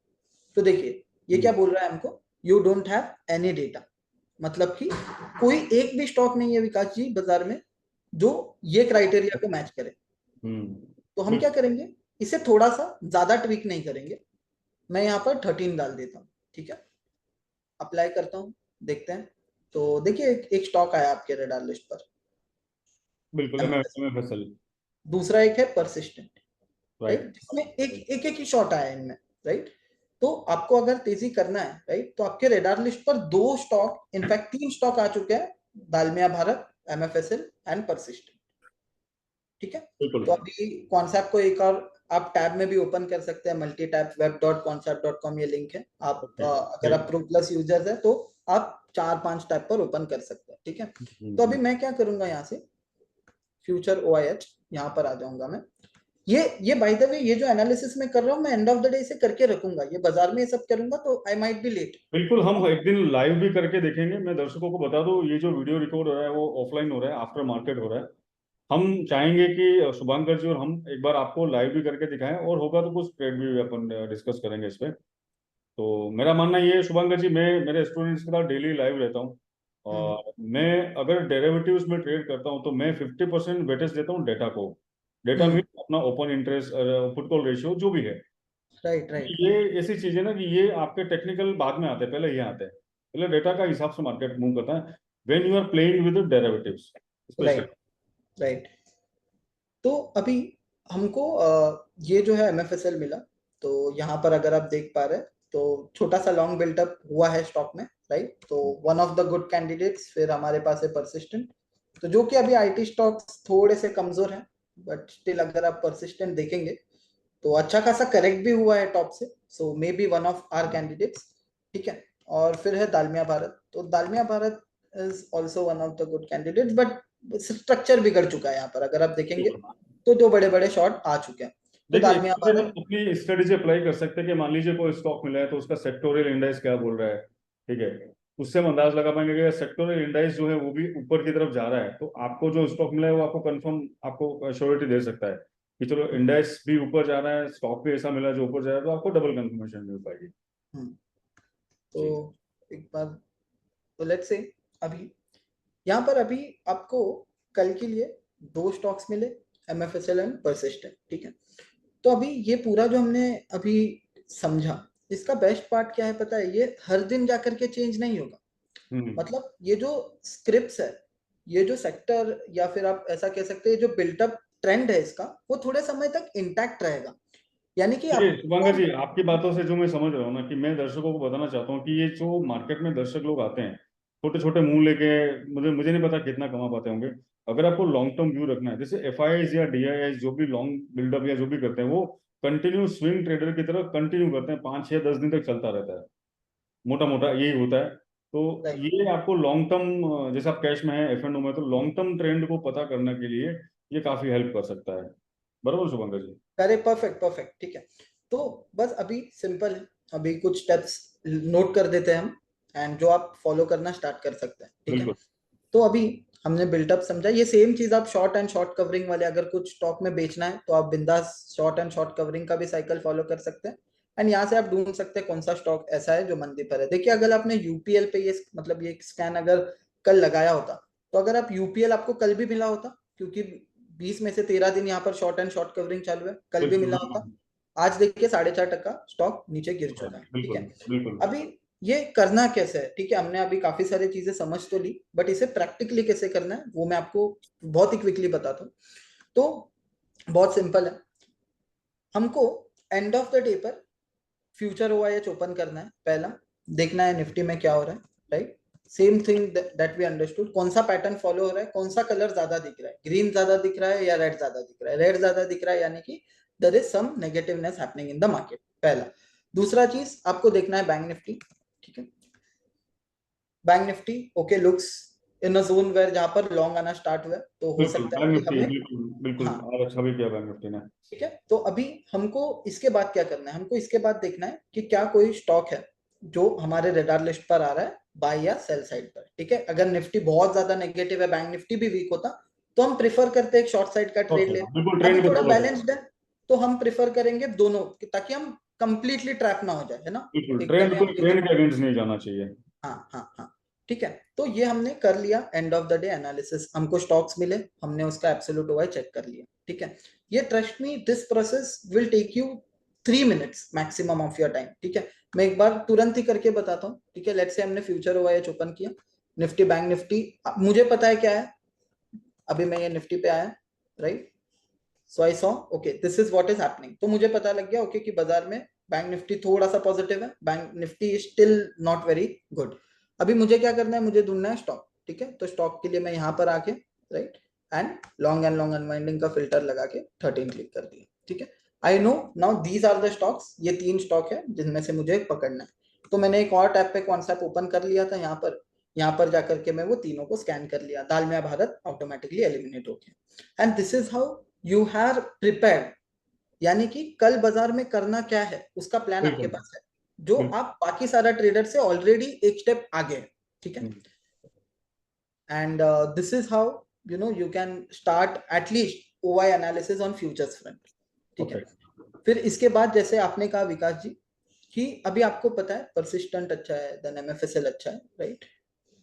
तो देखिए ये क्या बोल रहा है हमको, you don't have any data, मतलब कि कोई एक भी स्टॉक नहीं है विकास जी बाजार में जो ये क्राइटेरिया को मैच करे। तो हम क्या बिल्कुल। करेंगे, इसे थोड़ा सा ज्यादा ट्विक नहीं करेंगे, मैं यहाँ पर 13 डाल देता हूँ, ठीक है, अप्लाई करता हूँ, देखते हैं। तो देखिए एक स्टॉक आया आपके रडार लिस्ट पर, बिल्कुल, MFS। MFSL। दूसरा एक है परसिस्टेंट, राइट, राइट। जिसमें एक ही शॉट आया इनमें, राइट। तो आपको अगर तेजी करना है, राइट, तो आपके रेडार लिस्ट पर 2 स्टॉक, इनफैक्ट 3 स्टॉक आ चुके हैं, Dalmia Bharat, MFSL and Persistent, ठीक है। बिल्कुल। तो अभी कॉन्सेप्ट को एक और आप टैब में भी ओपन कर सकते हैं, मल्टी टैब web.concept.com, ये लिंक है। आप ओके। अगर आप प्रो प्लस यूजर्स है तो आप 4-5 टैब पर ओपन कर सकते हैं, ठीक है। तो अभी मैं क्या करूंगा, यहाँ से फ्यूचर OIH यहाँ पर आ जाऊंगा मैं। ये बाय द वे, ये जो एनालिसिस मैं कर रहा हूँ, मैं एंड ऑफ द डे इसे करके रखूंगा, ये बाजार में ये सब करूंगा तो आई माइट बी लेट। बिल्कुल, हम एक दिन लाइव भी करके देखेंगे। मैं दर्शकों को बता दूं, ये जो वीडियो रिकॉर्ड हो रहा है वो ऑफलाइन हो रहा है, आफ्टर मार्केट हो रहा है। हम चाहेंगे कि शुभांकर जी और हम एक बार आपको लाइव भी करके दिखाएं, और होगा तो कुछ ट्रेड भी अपन डिस्कस करेंगे इस पे। तो मेरा मानना ये है शुभांकर जी, मैं मेरे स्टूडेंट्स के साथ डेली लाइव रहता हूँ, और मैं अगर डेरिवेटिव्स में ट्रेड करता हूँ तो मैं 50% वेटेज देता हूँ डेटा को। डेटा मीन अपना open interest, put call ratio जो भी है। राइट राइट ये ऐसी चीज है ना कि ये आपके टेक्निकल बाद में आते हैं, पहले ये आते हैं। पहले डेटा का हिसाब से मार्केट मूव करता है, when you are playing with derivatives specially. Right right. तो अभी हमको ये जो है MFSL मिला, तो यहाँ पर अगर आप देख पा रहे हैं तो छोटा सा लॉन्ग बिल्टअप हुआ है स्टॉक में, राइट। तो one of the good candidates, फिर हमारे पास है परसिस्टेंट, तो जो कि अभी IT स्टॉक्स थोड़े से कमजोर हैं, बट स्टिल अगर आप परसिस्टेंट देखेंगे तो अच्छा खासा करेक्ट भी हुआ है टॉप से, so maybe one of our candidates, ठीक है। और फिर है दालमिया भारत, तो Dalmia Bharat is also one of the good candidates, but structure बिगड़ चुका है यहाँ पर, अगर आप देखेंगे तो 2 बड़े शॉट आ चुके हैं। तो देखिए, दालमिया फिर हम भारत, अपनी स्ट्रेटेजी अप्लाई कर सकते हैं कि मान लीजिए कोई स्टॉक मिला है तो उसका सेक्टोरियल इंडेक्स क्या बोल रहा है, ठीक है। उससे हम अंदाज लगा पाएंगे कि सेक्टोरियल इंडेक्स जो है वो भी ऊपर की तरफ जा रहा है, तो आपको जो स्टॉक मिला है वो आपको कंफर्म, आपको श्योरिटी दे सकता है कि चलो इंडेक्स भी ऊपर जा रहा है, स्टॉक भी ऐसा मिला है जो ऊपर जा रहा है, तो आपको डबल कंफर्मेशन मिल पाएगी। तो जी। एक बार, तो लेट्स से अभी यहाँ पर अभी आपको कल के लिए 2 स्टॉक्स मिले, MFSL एंड परसिस्टेंट, ठीक है। तो अभी ये पूरा जो हमने अभी समझा, इसका बेस्ट पार्ट क्या है पता है, ये हर दिन जाकर के चेंज नहीं होगा। हम्म। मतलब ये जो स्क्रिप्ट्स है, ये जो सेक्टर, या फिर आप ऐसा कह सकते हैं जो बिल्टअप ट्रेंड है इसका, वो थोड़े समय तक इंटैक्ट रहेगा। यानी कि देखिए शुभांकर आपको, जी, आपकी बातों से जो मैं समझ रहा हूँ ना, कि मैं दर्शकों को बताना चाहता हूँ कि ये जो मार्केट में दर्शक लोग आते हैं छोटे छोटे मुंह लेके, मुझे नहीं पता कितना कमा पाते होंगे। अगर आपको लॉन्ग टर्म व्यू रखना है, जैसे FIIs या DIIs जो भी लॉन्ग बिल्डअप या जो भी करते हैं, वो कंटिन्यू स्विंग ट्रेडर की तरह कंटिन्यू करते हैं, 5 6 10 दिन तक चलता रहता है, मोटा मोटा यही होता है। तो राइट, ये आपको लॉन्ग टर्म, जैसे आप कैश में है, F&O में, तो लॉन्ग टर्म ट्रेंड को पता करने के लिए ये काफी हेल्प कर सकता है। बराबर शुभंकर जी? अरे परफेक्ट परफेक्ट, ठीक है। तो बस अभी सिंपल है, अभी कुछ स्टेप्स नोट कर देते हैं हम, एंड जो आप फॉलो करना स्टार्ट कर सकते हैं, ठीक है। बिल्कुल। तो अभी हमने बिल्टअप समझा, ये सेम चीज आप शॉर्ट एंड शॉर्ट कवरिंग वाले, अगर कुछ स्टॉक में बेचना है तो आप बिंदास शॉर्ट एंड शॉर्ट कवरिंग का भी साइकिल फॉलो कर सकते हैं। एंड यहाँ से आप ढूंढ सकते हैं कौन सा स्टॉक ऐसा है जो मंदी पर है। देखिए अगर आपने यूपीएल पे ये मतलब ये स्कैन अगर कल लगाया होता, तो अगर आप यूपीएल आपको कल भी मिला होता, क्योंकि 20 में से 13 दिन यहाँ पर शॉर्ट एंड शॉर्ट कवरिंग चालू है, कल भी बिल्कुल। मिला होता। आज देखिए 4.5% स्टॉक नीचे गिर चुका है, ठीक बिल्कुल। है। बिल्कुल। अभी ये करना कैसे है, ठीक है, हमने अभी काफी सारी चीजें समझ तो ली, बट इसे प्रैक्टिकली कैसे करना है वो मैं आपको बहुत ही क्विकली बताता हूँ। तो बहुत सिंपल है, हमको एंड ऑफ द डे पर फ्यूचर OIH ओपन करना है, पहला देखना है निफ्टी में क्या हो रहा है, right. Same thing that we understood, कौन सा पैटर्न फॉलो हो रहा है, कौन सा कलर ज्यादा दिख रहा है, ग्रीन ज्यादा दिख रहा है या रेड ज्यादा दिख रहा है, रेड ज्यादा दिख रहा है यानी कि there is some negativeness happening in the market, पहला। दूसरा चीज आपको देखना है बैंक निफ्टी, ठीक है। Bank Nifty okay looks in a zone where, जहां पर लॉन्ग आना स्टार्ट हुआ है, तो हो बिल्कुल सकता है बैंक कि निफ्टी, हमें, बिल्कुल बिल्कुल, हाँ, और अच्छा भी किया बैंक निफ्टी ने। ठीक है। तो अभी हमको इसके बाद क्या करना है, हमको इसके बाद देखना है कि क्या कोई स्टॉक है जो हमारे रेडार लिस्ट पर आ रहा है बाय या सेल साइड पर, ठीक है। अगर निफ्टी बहुत ज्यादा नेगेटिव है, बैंक निफ्टी भी वीक होता, तो हम प्रिफर करते हैं एक शॉर्ट साइड का ट्रेड ले। बिल्कुल, अभी ट्रेंड को थोड़ा फॉलो बैलेंस्ड करना। है, तो हम प्रिफर करेंगे दोनों, ताकि हम कंप्लीटली ट्रैप ना हो जाए, है ना, बिल्कुल, एकदम ट्रेंड को यानी कि, ट्रेंड के अगेंस्ट नहीं जाना चाहिए। हाँ हाँ हाँ, ठीक है, तो ये हमने कर लिया end of the day analysis, हमको स्टॉक्स मिले, हमने उसका एब्सोल्यूट ओआई चेक कर लिया। ठीक है, ये trust me this process will take you 3 minutes maximum of your time. ठीक है, मैं एक बार तुरंत ही करके बताता हूँ। ठीक है, लेट्स से हमने फ्यूचर ओआईएच ओपन किया, निफ्टी बैंक निफ्टी, मुझे पता है क्या है, अभी मैं ये निफ्टी पे आया, right, so I saw okay this is what is happening, तो मुझे पता लग गया ओके कि बाजार में बैंक निफ्टी थोड़ा सा पॉजिटिव है, bank Nifty is still not very good. अभी मुझे क्या करना है, मुझे ढूंढना है स्टॉक। ठीक है, तो स्टॉक के लिए मैं यहाँ पर आके, राइट, एंड लॉन्ग अनवाइंडिंग का फिल्टर लगा के 13 क्लिक कर दिया। ठीक है, I know now these are the stocks, ये 3 स्टॉक है जिनमें से मुझे पकड़ना है। तो मैंने एक और टैब पे कॉन्सेप्ट ओपन कर लिया था, यहाँ पर जाकर के मैं वो तीनों को स्कैन कर लिया, दालमिया भारत ऑटोमेटिकली एलिमिनेट हो गया। And this is how you have prepared, यानी कि कल बाजार में करना क्या है उसका प्लान आपके बिल्कुल पास है, जो बिल्कुल। आप बाकी सारा ट्रेडर से ऑलरेडी एक स्टेप आगे है। ठीक है, and this is how you can start at least OI analysis on futures front. ठीक है, फिर इसके बाद जैसे आपने कहा विकास जी कि अभी आपको पता है परसिस्टेंट अच्छा है, देन एमएफएसएल अच्छा है, राइट,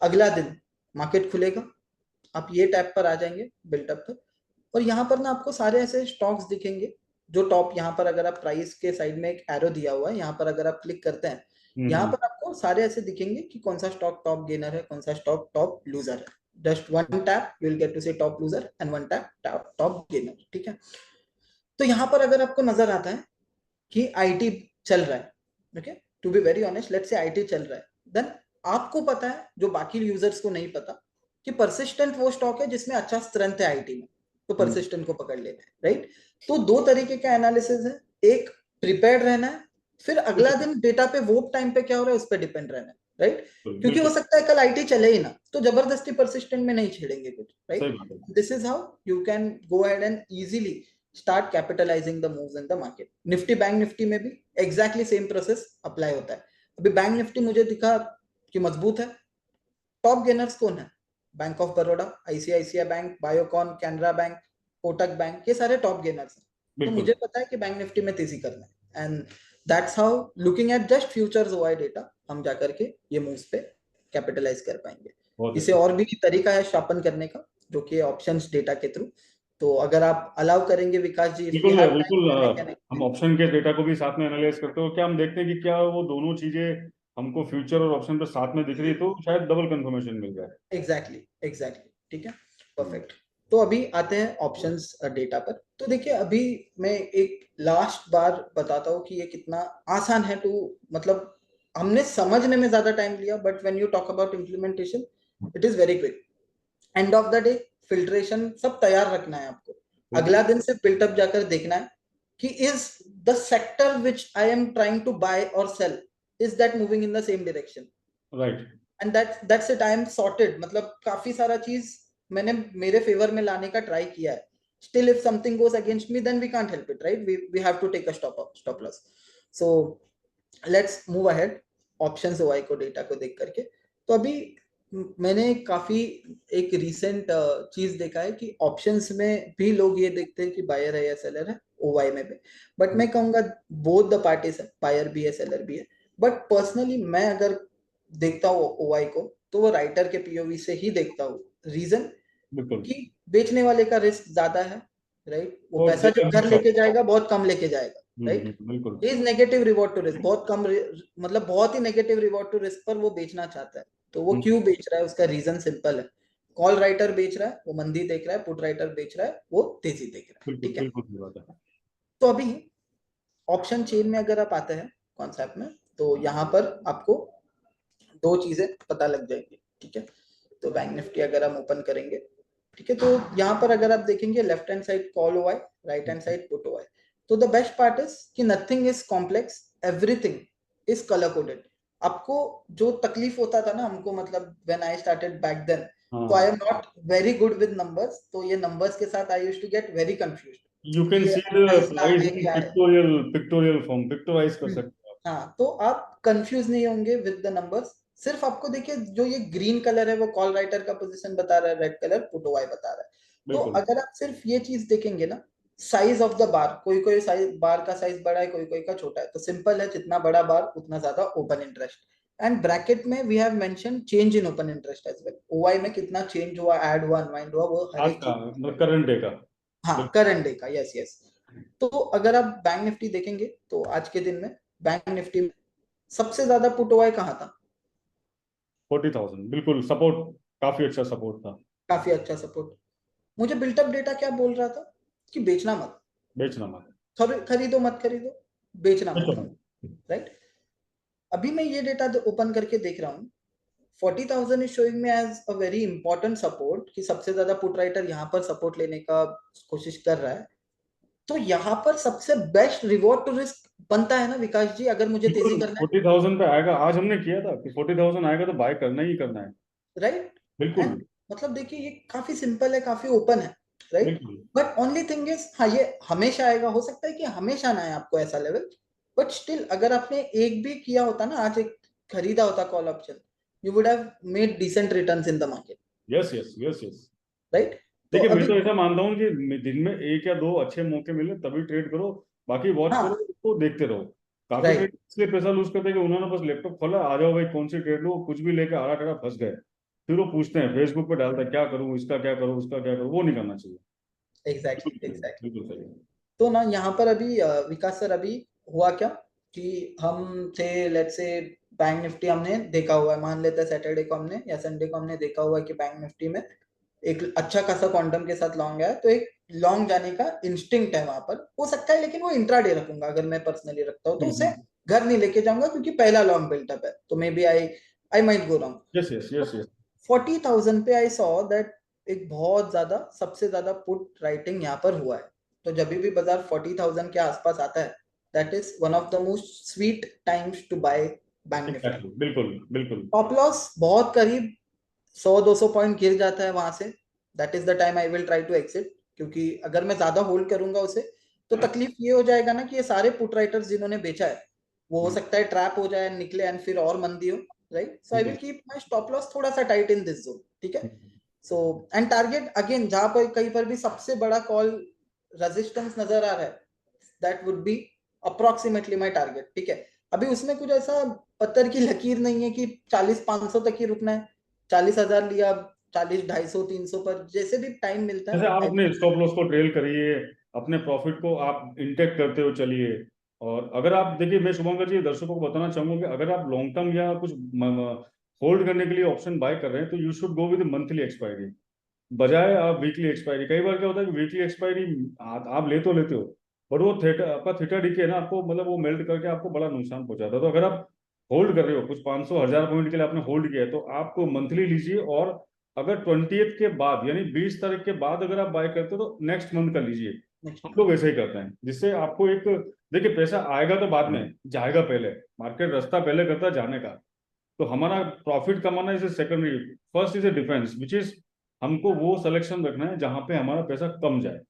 अगला दिन मार्केट खुलेगा, आप ये टैब पर आ जाएंगे बिल्टअप पर, और यहाँ पर ना आपको सारे ऐसे स्टॉक्स दिखेंगे जो टॉप, यहाँ पर अगर आप प्राइस के साइड में एक एरो दिया हुआ है, यहाँ पर अगर आप क्लिक करते हैं, यहाँ पर आपको सारे ऐसे दिखेंगे कि कौन सा स्टॉक टॉप गेनर है, कौन सा स्टॉक टॉप लूजर है। Just one tap you will get to see top loser and one tap top gainer. ठीक है, तो यहाँ पर अगर आपको नजर आता है कि आईटी चल रहा है, okay, to be very honest let's say IT चल रहा है, देन आपको पता है जो बाकी यूजर्स को नहीं पता कि परसिस्टेंट वो स्टॉक है जिसमें अच्छा स्ट्रेंथ है आईटी में, तो परसिस्टेंट को पकड़ लेना है, राइट। तो दो तरीके का एनालिसिस है, एक प्रिपेयर्ड रहना है, फिर अगला दिन डेटा पे वो टाइम पे क्या हो रहा है उस पर डिपेंड रहना है, राइट, क्योंकि हो बिल्कुल सकता है कल आईटी चले ही ना, तो जबरदस्ती परसिस्टेंट में नहीं छेड़ेंगे कुछ, सही राइट। बात है। This is how you can go ahead and easily start capitalising the moves in the market. Nifty bank Nifty में भी एग्जैक्टली सेम प्रोसेस अप्लाई होता है। अभी बैंक निफ्टी मुझे दिखा कि मजबूत है, टॉप गेनर्स कौन है, bank of Baroda, ICICI bank, Biocon, Canara bank, Kotak bank, ये सारे टॉप गेनर्स हैं। तो बिल्कुल मुझे पता है कि बैंक निफ्टी में तेजी करना है, and that's how looking at just futures OI data हम जाकर के ये मूव्स पे कैपिटलाइज कर पाएंगे। बहुत इसे अच्छा। और भी तरीका है शार्पन करने का, जो कि ऑप्शंस डेटा के थ्रू। तो अगर आप अलाउ करेंगे विकास जी, इफ वी बिल्कुल हैव टाइम, बिल्कुल। देन आई कैन हम एक्सप्लेन। ऑप्शन के डेटा को भी साथ में एनालाइज करते हो क्या, हम देखते हैं कि क्या वो दोनों चीजें हमको फ्यूचर और ऑप्शन पे साथ में दिख रही है, तो शायद डबल कंफर्मेशन मिल जाए। एग्जैक्टली एग्जैक्टली, ठीक है, परफेक्ट। तो अभी आते हैं ऑप्शंस डेटा पर। तो देखिए अभी मैं एक लास्ट बार बताता हूँ कि ये कितना आसान है टू, मतलब हमने समझने में ज्यादा टाइम लिया, but when you talk about implementation it is very quick. End of the day filtration सब तैयार रखना है आपको, बिल्कुल अगला दिन से बिल्टअप जाकर देखना है कि is the sector which I am trying to buy और sell, is that moving in the same direction, right. And that's it, I am sorted, मतलब काफी सारा चीज मैंने मेरे फेवर में लाने का ट्राई किया है। Still if something goes against me then we can't help it, right, we have to take a stop loss. So let's move ahead options OI को डेटा को देख करके। तो अभी मैंने काफी एक रीसेंट चीज देखा है कि ऑप्शंस में भी लोग ये देखते हैं कि बायर है या सेलर है, ओवाई में भी, बट मैं कहूंगा बोथ द पार्टीज है, बायर भी है सेलर भी है। बट पर्सनली मैं अगर देखता हूँ ओवाई को, तो वो राइटर के पीओवी से ही देखता हूँ। रीजन बिल्कुल। कि बेचने वाले का रिस्क ज्यादा है, राइट, वो और पैसा जब देने घर का। लेके जाएगा बहुत कम लेके जाएगा, राइट, बिल्कुल is negative reward to risk, बहुत कम मतलब बहुत ही नेगेटिव रिवॉर्ड टू रिस्क पर वो बेचना चाहता है। तो वो क्यों बेच रहा है, उसका रीजन सिंपल है, कॉल राइटर बेच रहा है वो मंदी देख रहा है, पुट राइटर बेच रहा है वो तेजी देख रहा है, बिल्कुल ठीक है। बिल्कुल सही बात है। तो अभी ऑप्शन चेन में अगर आप आते हैं कॉन्सेप्ट में, तो यहाँ पर आपको दो चीजें पता लग जाएंगी, ठीक है। तो बैंक निफ्टी अगर हम ओपन करेंगे, ठीक है, तो यहाँ पर अगर आप देखेंगे left hand side call OI, right hand side put OI. So the best part is कि nothing is complex, everything is colour coded. आपको जो तकलीफ होता था ना हमको, मतलब when I started back then, तो आई हाँ, am not very good with numbers, तो ये नंबर्स के साथ I used to get very confused you कि कैन ये सी द 28 लाख प्राइस है इन क्या है। पिक्टोरियल पिक्टोरियल फॉर्म, पिक्टोराइज कर हम्म, सकते हो आप। हाँ, तो आप कंफ्यूज नहीं होंगे विद द नंबर्स। सिर्फ आपको देखिए जो ये ग्रीन कलर है वो कॉल राइटर का पोजीशन बता रहा है, रेड कलर पुट वाई बता रहा है। तो बिल्कुल अगर आप सिर्फ ये चीज देखेंगे ना, साइज ऑफ द बार, कोई कोई साइज बार का साइज बड़ा है, कोई कोई का छोटा है, तो सिंपल है, जितना बड़ा बार उतना ज्यादा ओपन इंटरेस्ट। एंड ब्रैकेट में we have mention change in open interest as well, OI में कितना चेंज हुआ, ऐड हुआ, अनवाइंड हुआ, वो हर आज एक का चीज। मतलब करंट डे का। हाँ, करंट डे का, यस यस। तो अगर आप बैंक निफ्टी देखेंगे तो आज के दिन में बैंक निफ्टी में सबसे ज्यादा पुट ओआई कहाँ था? 40,000 बिल्कुल सपोर्ट, काफी अच्छा सपोर्ट था। काफी अच्छा सपोर्ट। मुझे बिल्टअप डेटा क्या बोल रहा था कि बेचना मत, बेचना मत। खरीदो मत खरीदो, बेचना मत, बेचना मत। राइट। अभी मैं ये डेटा ओपन करके देख रहा हूँ, 40,000 is showing me as a very important support, कि सबसे ज्यादा पुट राइटर यहाँ पर सपोर्ट लेने का कोशिश कर रहा है। तो यहाँ पर सबसे बेस्ट रिवॉर्ड टू रिस्क बनता है ना विकास जी, अगर मुझे तेजी बिल्कुल करना 40,000 पे आएगा, आज हमने किया था कि 40,000 आएगा तो बाय करना ही करना है। है, राइट। बिल्कुल। एंड मतलब देखिए ये काफी सिंपल है, काफी ओपन है, राइट। बिल्कुल। बट ओनली थिंग इज, हाँ ये हमेशा आएगा, हो सकता है कि हमेशा ना आए आपको ऐसा लेवल, बट स्टिल अगर आपने एक भी किया होता ना, आज एक खरीदा होता call option, you would have made decent returns in the market, yes yes yes yes. Right. तो देखिए मैं अभी तो ऐसा मानता हूँ कि दिन में एक या दो अच्छे मौके मिले तभी ट्रेड करो, बाकी वॉच करो, हाँ, उसको देखते रहो। काफी ट्रेड राइट, इसलिए पैसा लूज करते हैं कि उन्होंने बस लैपटॉप खोला, आ जाओ भाई कौन सी ट्रेड लो, कुछ भी लेके आड़ा टेढ़ा फंस गए, फिर वो पूछते हैं फेसबुक पे डालता है क्या करूँ, इसका क्या करूँ, उसका क्या करूँ, वो नहीं करना चाहिए। एग्जैक्टली बिल्कुल सही, एग्जैक्टली। बिल्कुल सही। तो ना यहाँ पर अभी विकास सर, अभी हुआ क्या कि हम थे, लेट्स से बैंक निफ्टी हमने देखा हुआ है, मान लेते हैं सैटरडे को हमने या संडे को हमने देखा हुआ है कि बैंक निफ्टी में एक अच्छा खासा क्वांटम के साथ लॉन्ग है, तो एक लॉन्ग जाने का इंस्टिंक्ट है वहां पर, हो सकता है, लेकिन वो इंट्राडे रखूंगा अगर मैं पर्सनली रखता हूँ, तो उसे घर नहीं लेके जाऊंगा क्योंकि पहला लॉन्ग बिल्टअप है, तो maybe I might go yes yes yes wrong. Yes. 40,000 पे आई सॉ दैट एक बहुत ज्यादा, सबसे ज्यादा पुट राइटिंग यहाँ पर हुआ है। तो जब भी बाजार 40,000 के आसपास आता है, that is one of the most sweet times to buy bank Nifty. Exactly बिल्कुल बिल्कुल। टॉप लॉस बहुत करीब 100-200 पॉइंट गिर जाता है वहां से, that is the time I will try to exit, क्योंकि अगर मैं ज्यादा होल्ड करूंगा उसे, तो तकलीफ ये हो जाएगा ना कि ये सारे पुट राइटर्स जिन्होंने बेचा है, वो हो सकता है ट्रैप हो जाए, निकले एंड फिर और मंदी हो, right. So I will keep my stop loss थोड़ा सा टाइट इन दिस जोन, ठीक है। सो एंड टारगेट अगेन, जहां पर कहीं पर भी सबसे बड़ा कॉल रेजिस्टेंस नजर आ रहा है, that would be approximately my target, ठीक है। अभी उसमें कुछ ऐसा पत्थर की लकीर नहीं है कि 40-500 तक ही रुकना है, 40,000 लिया, 40, 250, 300 पर जैसे भी टाइम मिलता है जैसे ना, आप आई अपने स्टॉप लॉस को ट्रेल करिए, अपने प्रॉफिट को आप इंटेक्ट करते हो चलिए। और अगर आप देखिए, मैं शुभंकर जी दर्शकों को बताना चाहूंगा कि अगर आप लॉन्ग टर्म या कुछ होल्ड करने के लिए ऑप्शन बाय कर रहे हैं तो you should go with monthly expiry, बजाय आप वीकली एक्सपायरी। कई बार क्या होता है कि वीकली एक्सपायरी आप ले तो लेते हो, बट वो थेटा आपका थीटा डिके ना आपको, मतलब वो मेल्ट करके आपको बड़ा नुकसान पहुंचाता है। तो अगर आप होल्ड कर रहे हो कुछ 500 1000 पॉइंट के लिए आपने होल्ड किया है, तो आपको मंथली लीजिए। और अगर 20th के बाद यानी 20 तारीख के बाद अगर आप बाय करते हो तो नेक्स्ट मंथ का लीजिए। नेक्स्ट हम मंथ। लोग ऐसे ही करते हैं, जिससे आपको एक, देखिए पैसा आएगा तो बाद में, जाएगा पहले। मार्केट रास्ता पहले करता है जाने का। तो हमारा प्रॉफिट कमाना is secondary, first is a defence which is, हमको वो सिलेक्शन रखना है जहां पे हमारा पैसा कम जाए।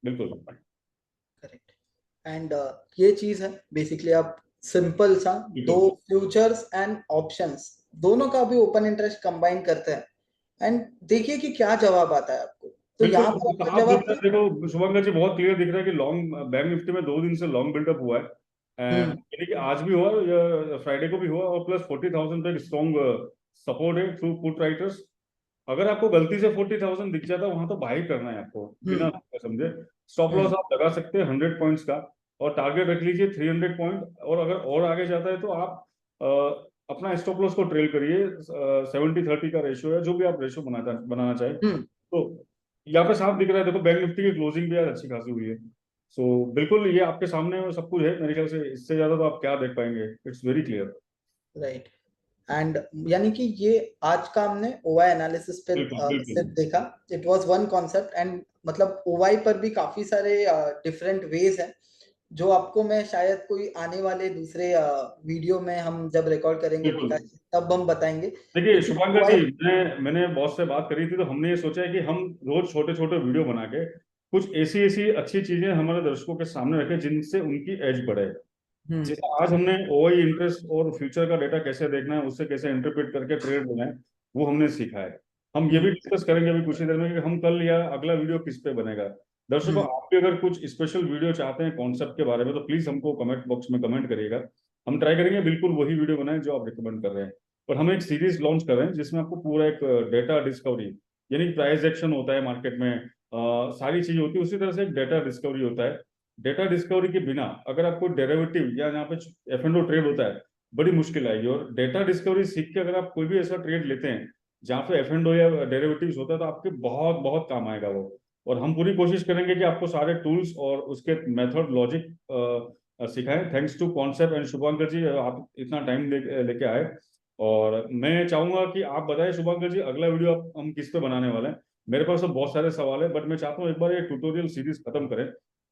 बिल्कुल। करेक्ट। एंड ये चीज है बेसिकली, आप सिंपल सा दो बिल्कुल फ्यूचर्स एंड ऑप्शंस दोनों का भी ओपन इंटरेस्ट कंबाइन करते हैं, एंड देखिए कि क्या जवाब आता है आपको। तो बिल्कुल। यहाँ पर आपका साफ दिख जवाब रहा है, देखो शुभंकर जी बहुत क्लियर दिख रहा है कि लॉन्ग बैंक निफ्टी में 2 दिन से लॉन्ग बिल्डअप हुआ है। हम्म यानी कि आज भी हुआ, या फ्राइडे को भी हुआ, और प्लस 40,000 पे स्ट्रॉन्ग सपोर्ट है थ्रू पुट राइटर्स। अगर आपको गलती से 40,000 दिख जाता है वहां, तो बाई करना है आपको बिना हम्म समझे। स्टॉप लॉस हम्म आप लगा सकते हैं 100 पॉइंट्स का, और टारगेट रख लीजिए 300 पॉइंट। और अगर और आगे जाता है तो आप अपना स्टॉप लॉस को ट्रेल करिए। 70-30 का रेशियो है, जो भी आप रेशियो बनाना चाहें। हम्म तो यहाँ पे साफ दिख रहा है, देखो बैंक निफ्टी की क्लोजिंग भी आज अच्छी खासी हुई है। सो बिल्कुल ये आपके सामने सब कुछ है मेरे ख्याल से, इससे ज्यादा तो आप क्या देख पाएंगे, it's very clear. Right. And यानी कि ये आज का हमने ओवाई एनालिसिस पे बिल्कुल बिल्कुल। सिर्फ देखा, it was one concept, and मतलब ओवाई पर भी काफी सारे डिफरेंट वेज हैं, जो आपको मैं शायद कोई आने वाले दूसरे वीडियो में हम जब रिकॉर्ड करेंगे बिल्कुल। विकास जी, तब हम बताएंगे, देखिए क्योंकि शुभांकर जी, ओवाई। मैंने बॉस से बात करी थी, तो हमने ये सोचा है कि हम रोज छोटे छोटे वीडियो बना के कुछ ऐसी ऐसी अच्छी चीजें हमारे दर्शकों के सामने रखें जिनसे उनकी एज बढ़े। हम्म जैसे आज हमने ओआई इंटरेस्ट और फ्यूचर का डेटा कैसे देखना है, उससे कैसे इंटरप्रेट करके ट्रेड लेना है, वो हमने सीखा है। हम ये भी हम्म डिस्कस करेंगे अभी कुछ ही देर में कि हम कल या अगला वीडियो किस पे बनेगा। दर्शकों हम्म आप भी अगर कुछ स्पेशल वीडियो चाहते हैं कॉन्सेप्ट के बारे में, तो प्लीज हमको कमेंट बॉक्स में कमेंट करिएगा। हम ट्राई करेंगे बिल्कुल वही वीडियो बनाएं जो आप रिकमेंड कर रहे हैं। पर हम एक सीरीज लॉन्च कर रहे हैं जिसमें आपको पूरा एक डेटा डिस्कवरी, यानी प्राइस एक्शन होता है मार्केट में, सारी चीजें होती है, उसी तरह से एक डेटा डिस्कवरी होता है। डेटा डिस्कवरी के बिना अगर आपको डेरिवेटिव या यहाँ पे F&O ट्रेड होता है, बड़ी मुश्किल आएगी। और डेटा डिस्कवरी सीख के अगर आप कोई भी ऐसा ट्रेड लेते हैं जहाँ पे F&O या डेरिवेटिव्स होता है, तो आपके बहुत बहुत काम आएगा वो। और हम पूरी कोशिश करेंगे कि आपको सारे टूल्स और उसके मेथड लॉजिक सिखाएं। Thanks to concept and Shubhankar ji, आप इतना टाइम लेके आए। और मैं चाहूंगा कि आप बताएं शुभांकर जी, अगला वीडियो हम किस पे बनाने वाले हैं। मेरे पास तो बहुत सारे सवाल है, बट मैं चाहता हूँ एक बार ये ट्यूटोरियल सीरीज खत्म करें,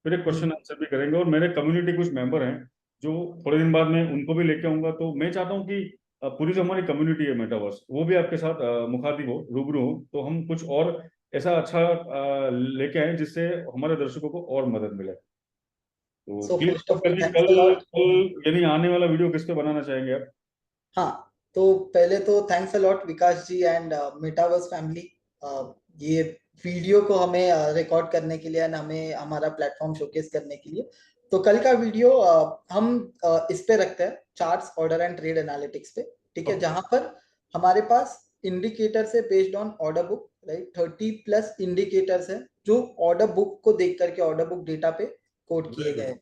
फिर एक क्वेश्चन आंसर भी करेंगे। और मेरे कम्युनिटी कुछ मेंबर हैं जो थोड़े दिन बाद में उनको भी लेके आऊंगा। तो मैं चाहता हूँ कि पूरी जो हमारी कम्युनिटी है मेटावर्स, वो भी आपके साथ मुखातिब हो, रूबरू हो, तो हम कुछ और ऐसा अच्छा लेके आए जिससे हमारे दर्शकों को और मदद मिले। तो so please first of all कल थैंक्स अ लॉट। कल यानी आने वाला वीडियो किस पे बनाना चाहेंगे आप? हाँ, तो पहले तो thanks a lot Vikas ji and Metaverse family, ये वीडियो को हमें रिकॉर्ड करने के लिए एंड हमें हमारा प्लेटफॉर्म शोकेस करने के लिए। तो कल का वीडियो हम इस पे रखते हैं, charts, order and trade analytics पे, ठीक है, ओके। जहां पर हमारे पास इंडिकेटर से based on order book, right, 30+ indicators हैं जो ऑर्डर बुक को देख करके ऑर्डर बुक डेटा पे कोड किए वेरी गए गुड। हैं।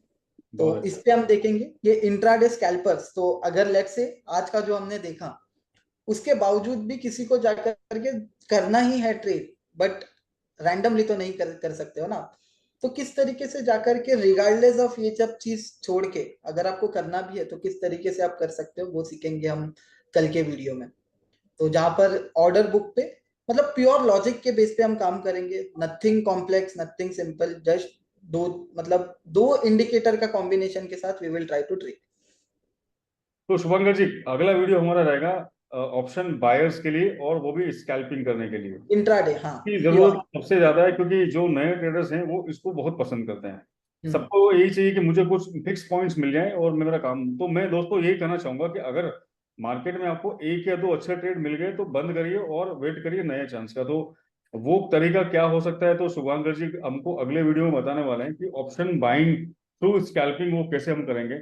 तो बहुत इस अच्छा। पे हम देखेंगे ये इंट्राडे स्कैल्पर्स। तो अगर लेट्स से आज का जो हमने देखा, उसके बावजूद भी किसी को जाकर के करना ही है ट्रेड, बट रैंडमली तो नहीं कर सकते हो ना। तो किस तरीके से जाकर के रिगार्डलेस ऑफ ये सब चीज छोड़ के अगर आपको करना भी है तो किस तरीके से आप कर सकते हो, वो सीखेंगे हम कल के वीडियो में। तो जहां पर ऑर्डर बुक पे मतलब प्योर लॉजिक के बेस पे हम काम करेंगे, nothing complex, nothing simple, just दो मतलब दो इंडिकेटर का कॉम्बिनेशन के साथ we will try to trade. तो शुभंकर जी, अगला वीडियो हमारा रहेगा ऑप्शन बायर्स के लिए, और वो भी स्कैल्पिंग करने के लिए। इंट्राडे, हाँ, की प्योर। जरूरत सबसे ज्यादा है, क्योंकि जो नए ट्रेडर्स हैं वो इसको बहुत पसंद करते हैं। हम्म। सबको यही चाहिए कि मुझे कुछ फिक्स पॉइंट्स मिल जाएं और मेरा काम। तो मैं दोस्तों यही कहना चाहूंगा कि अगर मार्केट में आपको एक या दो अच्छे ट्रेड मिल गए तो बंद करिए और वेट करिए नए चांस का। तो वो तरीका क्या हो सकता है, तो शुभांकर जी हमको अगले वीडियो में बताने वाले हैं कि ऑप्शन बाइंग थ्रू स्कैल्पिंग वो कैसे हम करेंगे।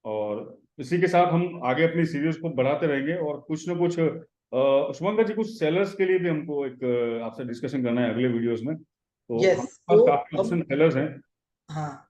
और इसी के साथ हम आगे अपनी सीरीज को बढ़ाते रहेंगे। और कुछ ना कुछ शुभंकर जी, कुछ सेलर्स के लिए भी हमको एक आपसे डिस्कशन करना है अगले वीडियोस में। तो यस, हमारे पास तो काफी अब ऑप्शन सेलर्स हैं। हाँ,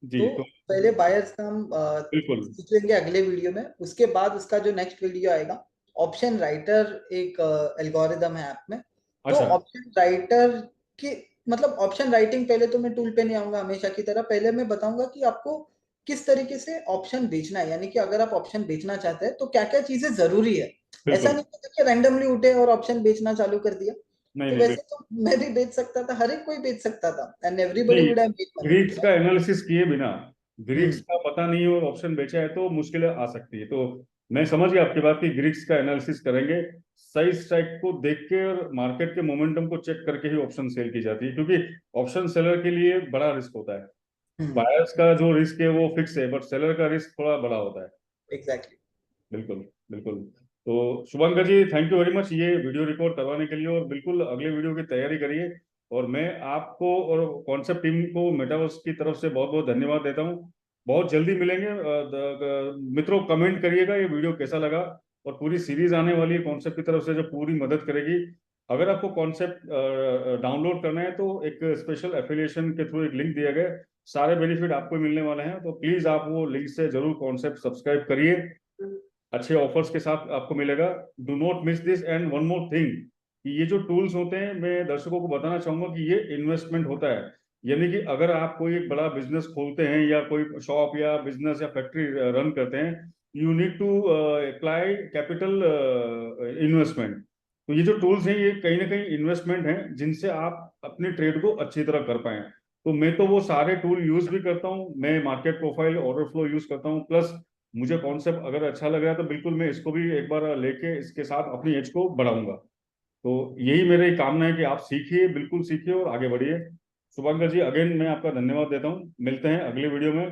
जी तो तो पहले बायर्स का हम बिल्कुल। सीखेंगे अगले वीडियो में। उसके बाद उसका जो नेक्स्ट वीडियो आएगा, ऑप्शन राइटर एक एल्गोरिदम है ऐप में। तो अच्छा। ऑप्शन राइटर की मतलब ऑप्शन राइटिंग, पहले तो मैं टूल पे नहीं आऊंगा हमेशा की तरह, पहले मैं बताऊंगा कि आपको किस तरीके से ऑप्शन बेचना है, यानी कि अगर आप ऑप्शन बेचना चाहते हैं तो क्या क्या चीजें जरूरी है। ऐसा बिल्कुल। नहीं कि रैंडमली उठे और ऑप्शन बेचना चालू कर दिया। नहीं तो नहीं, वैसे बिल्कुल तो मैं भी बेच सकता था, हर एक कोई बेच सकता था, एंड एवरीबॉडी नहीं। Would have made money, Greeks का राइट। एनालिसिस किए बिना, ग्रीक्स हम्म। का पता नहीं हो और ऑप्शन बेचा है तो मुश्किलें आ सकती है। तो मैं समझ गया आपकी बात कि ग्रीक्स का एनालिसिस करेंगे, सही स्ट्राइक को देख के और मार्केट के मोमेंटम को चेक करके ही ऑप्शन सेल की जाती है, क्योंकि ऑप्शन सेलर के लिए बड़ा रिस्क होता है। हम्म। बायर्स का जो रिस्क है वो फिक्स है, बट सेलर का रिस्क थोड़ा बड़ा होता है। एग्जैक्टली। बिल्कुल। बिल्कुल। तो शुभंकर जी, थैंक यू वेरी मच ये वीडियो रिकॉर्ड करवाने के लिए। और बिल्कुल अगले वीडियो की तैयारी करिए। और मैं आपको और कॉन्सेप्ट टीम को मेटावर्स की तरफ से बहुत बहुत धन्यवाद देता हूँ। बहुत जल्दी मिलेंगे। मित्रों, कमेंट करिएगा ये वीडियो कैसा लगा। और पूरी सीरीज आने वाली है कॉन्सेप्ट की तरफ से जो पूरी मदद करेगी। अगर आपको कॉन्सेप्ट डाउनलोड करना है तो एक स्पेशल एफिलिएशन के थ्रू एक लिंक दिया गया है। सारे बेनिफिट आपको मिलने वाले हैं, तो प्लीज आप वो लिंक से जरूर कॉन्सेप्ट सब्सक्राइब करिए। अच्छे ऑफर्स के साथ आपको मिलेगा। Do not miss this. And one more thing, कि ये जो टूल्स होते हैं, मैं दर्शकों को बताना चाहूंगा कि ये इन्वेस्टमेंट होता है। यानी कि अगर आप कोई एक बड़ा बिजनेस खोलते हैं या कोई शॉप या बिजनेस या फैक्ट्री रन करते हैं, you need to apply capital investment. तो ये जो टूल्स हैं ये कहीं ना कहीं इन्वेस्टमेंट हैं जिनसे आप अपने ट्रेड को अच्छी तरह कर पाए। तो मैं तो वो सारे टूल यूज भी करता हूँ। मैं market profile, order flow use करता हूँ। प्लस मुझे कॉन्सेप्ट अगर अच्छा लग रहा है तो बिल्कुल मैं इसको भी एक बार लेके इसके साथ अपनी एज को बढ़ाऊंगा। तो यही मेरी कामना है कि आप सीखिए, बिल्कुल सीखिए और आगे बढ़िए। शुभंकर जी, अगेन मैं आपका धन्यवाद देता हूँ। मिलते हैं अगले वीडियो में।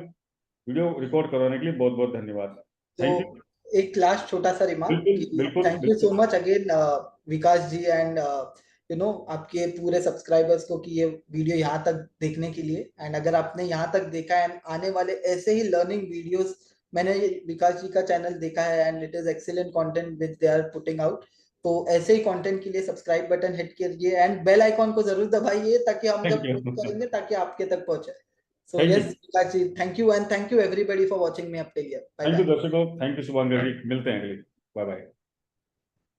वीडियो रिकॉर्ड करवाने के लिए बहुत बहुत धन्यवाद। तो थैंक यू। एक लास्ट छोटा सा रिमार्क बिल्कुल कि बिल्कुल थैंक यू सो बिल्कुल। Much again Vikas ji and आपके पूरे सब्सक्राइबर्स को कि ये वीडियो यहाँ तक देखने के लिए। एंड अगर आपने यहाँ तक देखा है, आने वाले ऐसे ही लर्निंग वीडियोस मैंने विकास जी का चैनल देखा है and it is excellent content which they are putting out. तो ऐसे ही कंटेंट के लिए सब्सक्राइब बटन हिट कीजिए एंड बेल आइकॉन को जरूर दबाइए, ताकि हम थैंक जब यू। पोस्ट करेंगे ताकि आपके तक पहुंचे। So thank you. Yes Vikas ji, thank you and thank you everybody for watching me up till here. Bye thank you bye. दर्शकों, थैंक यू शुभांकर जी, मिलते हैं अगली। Bye bye.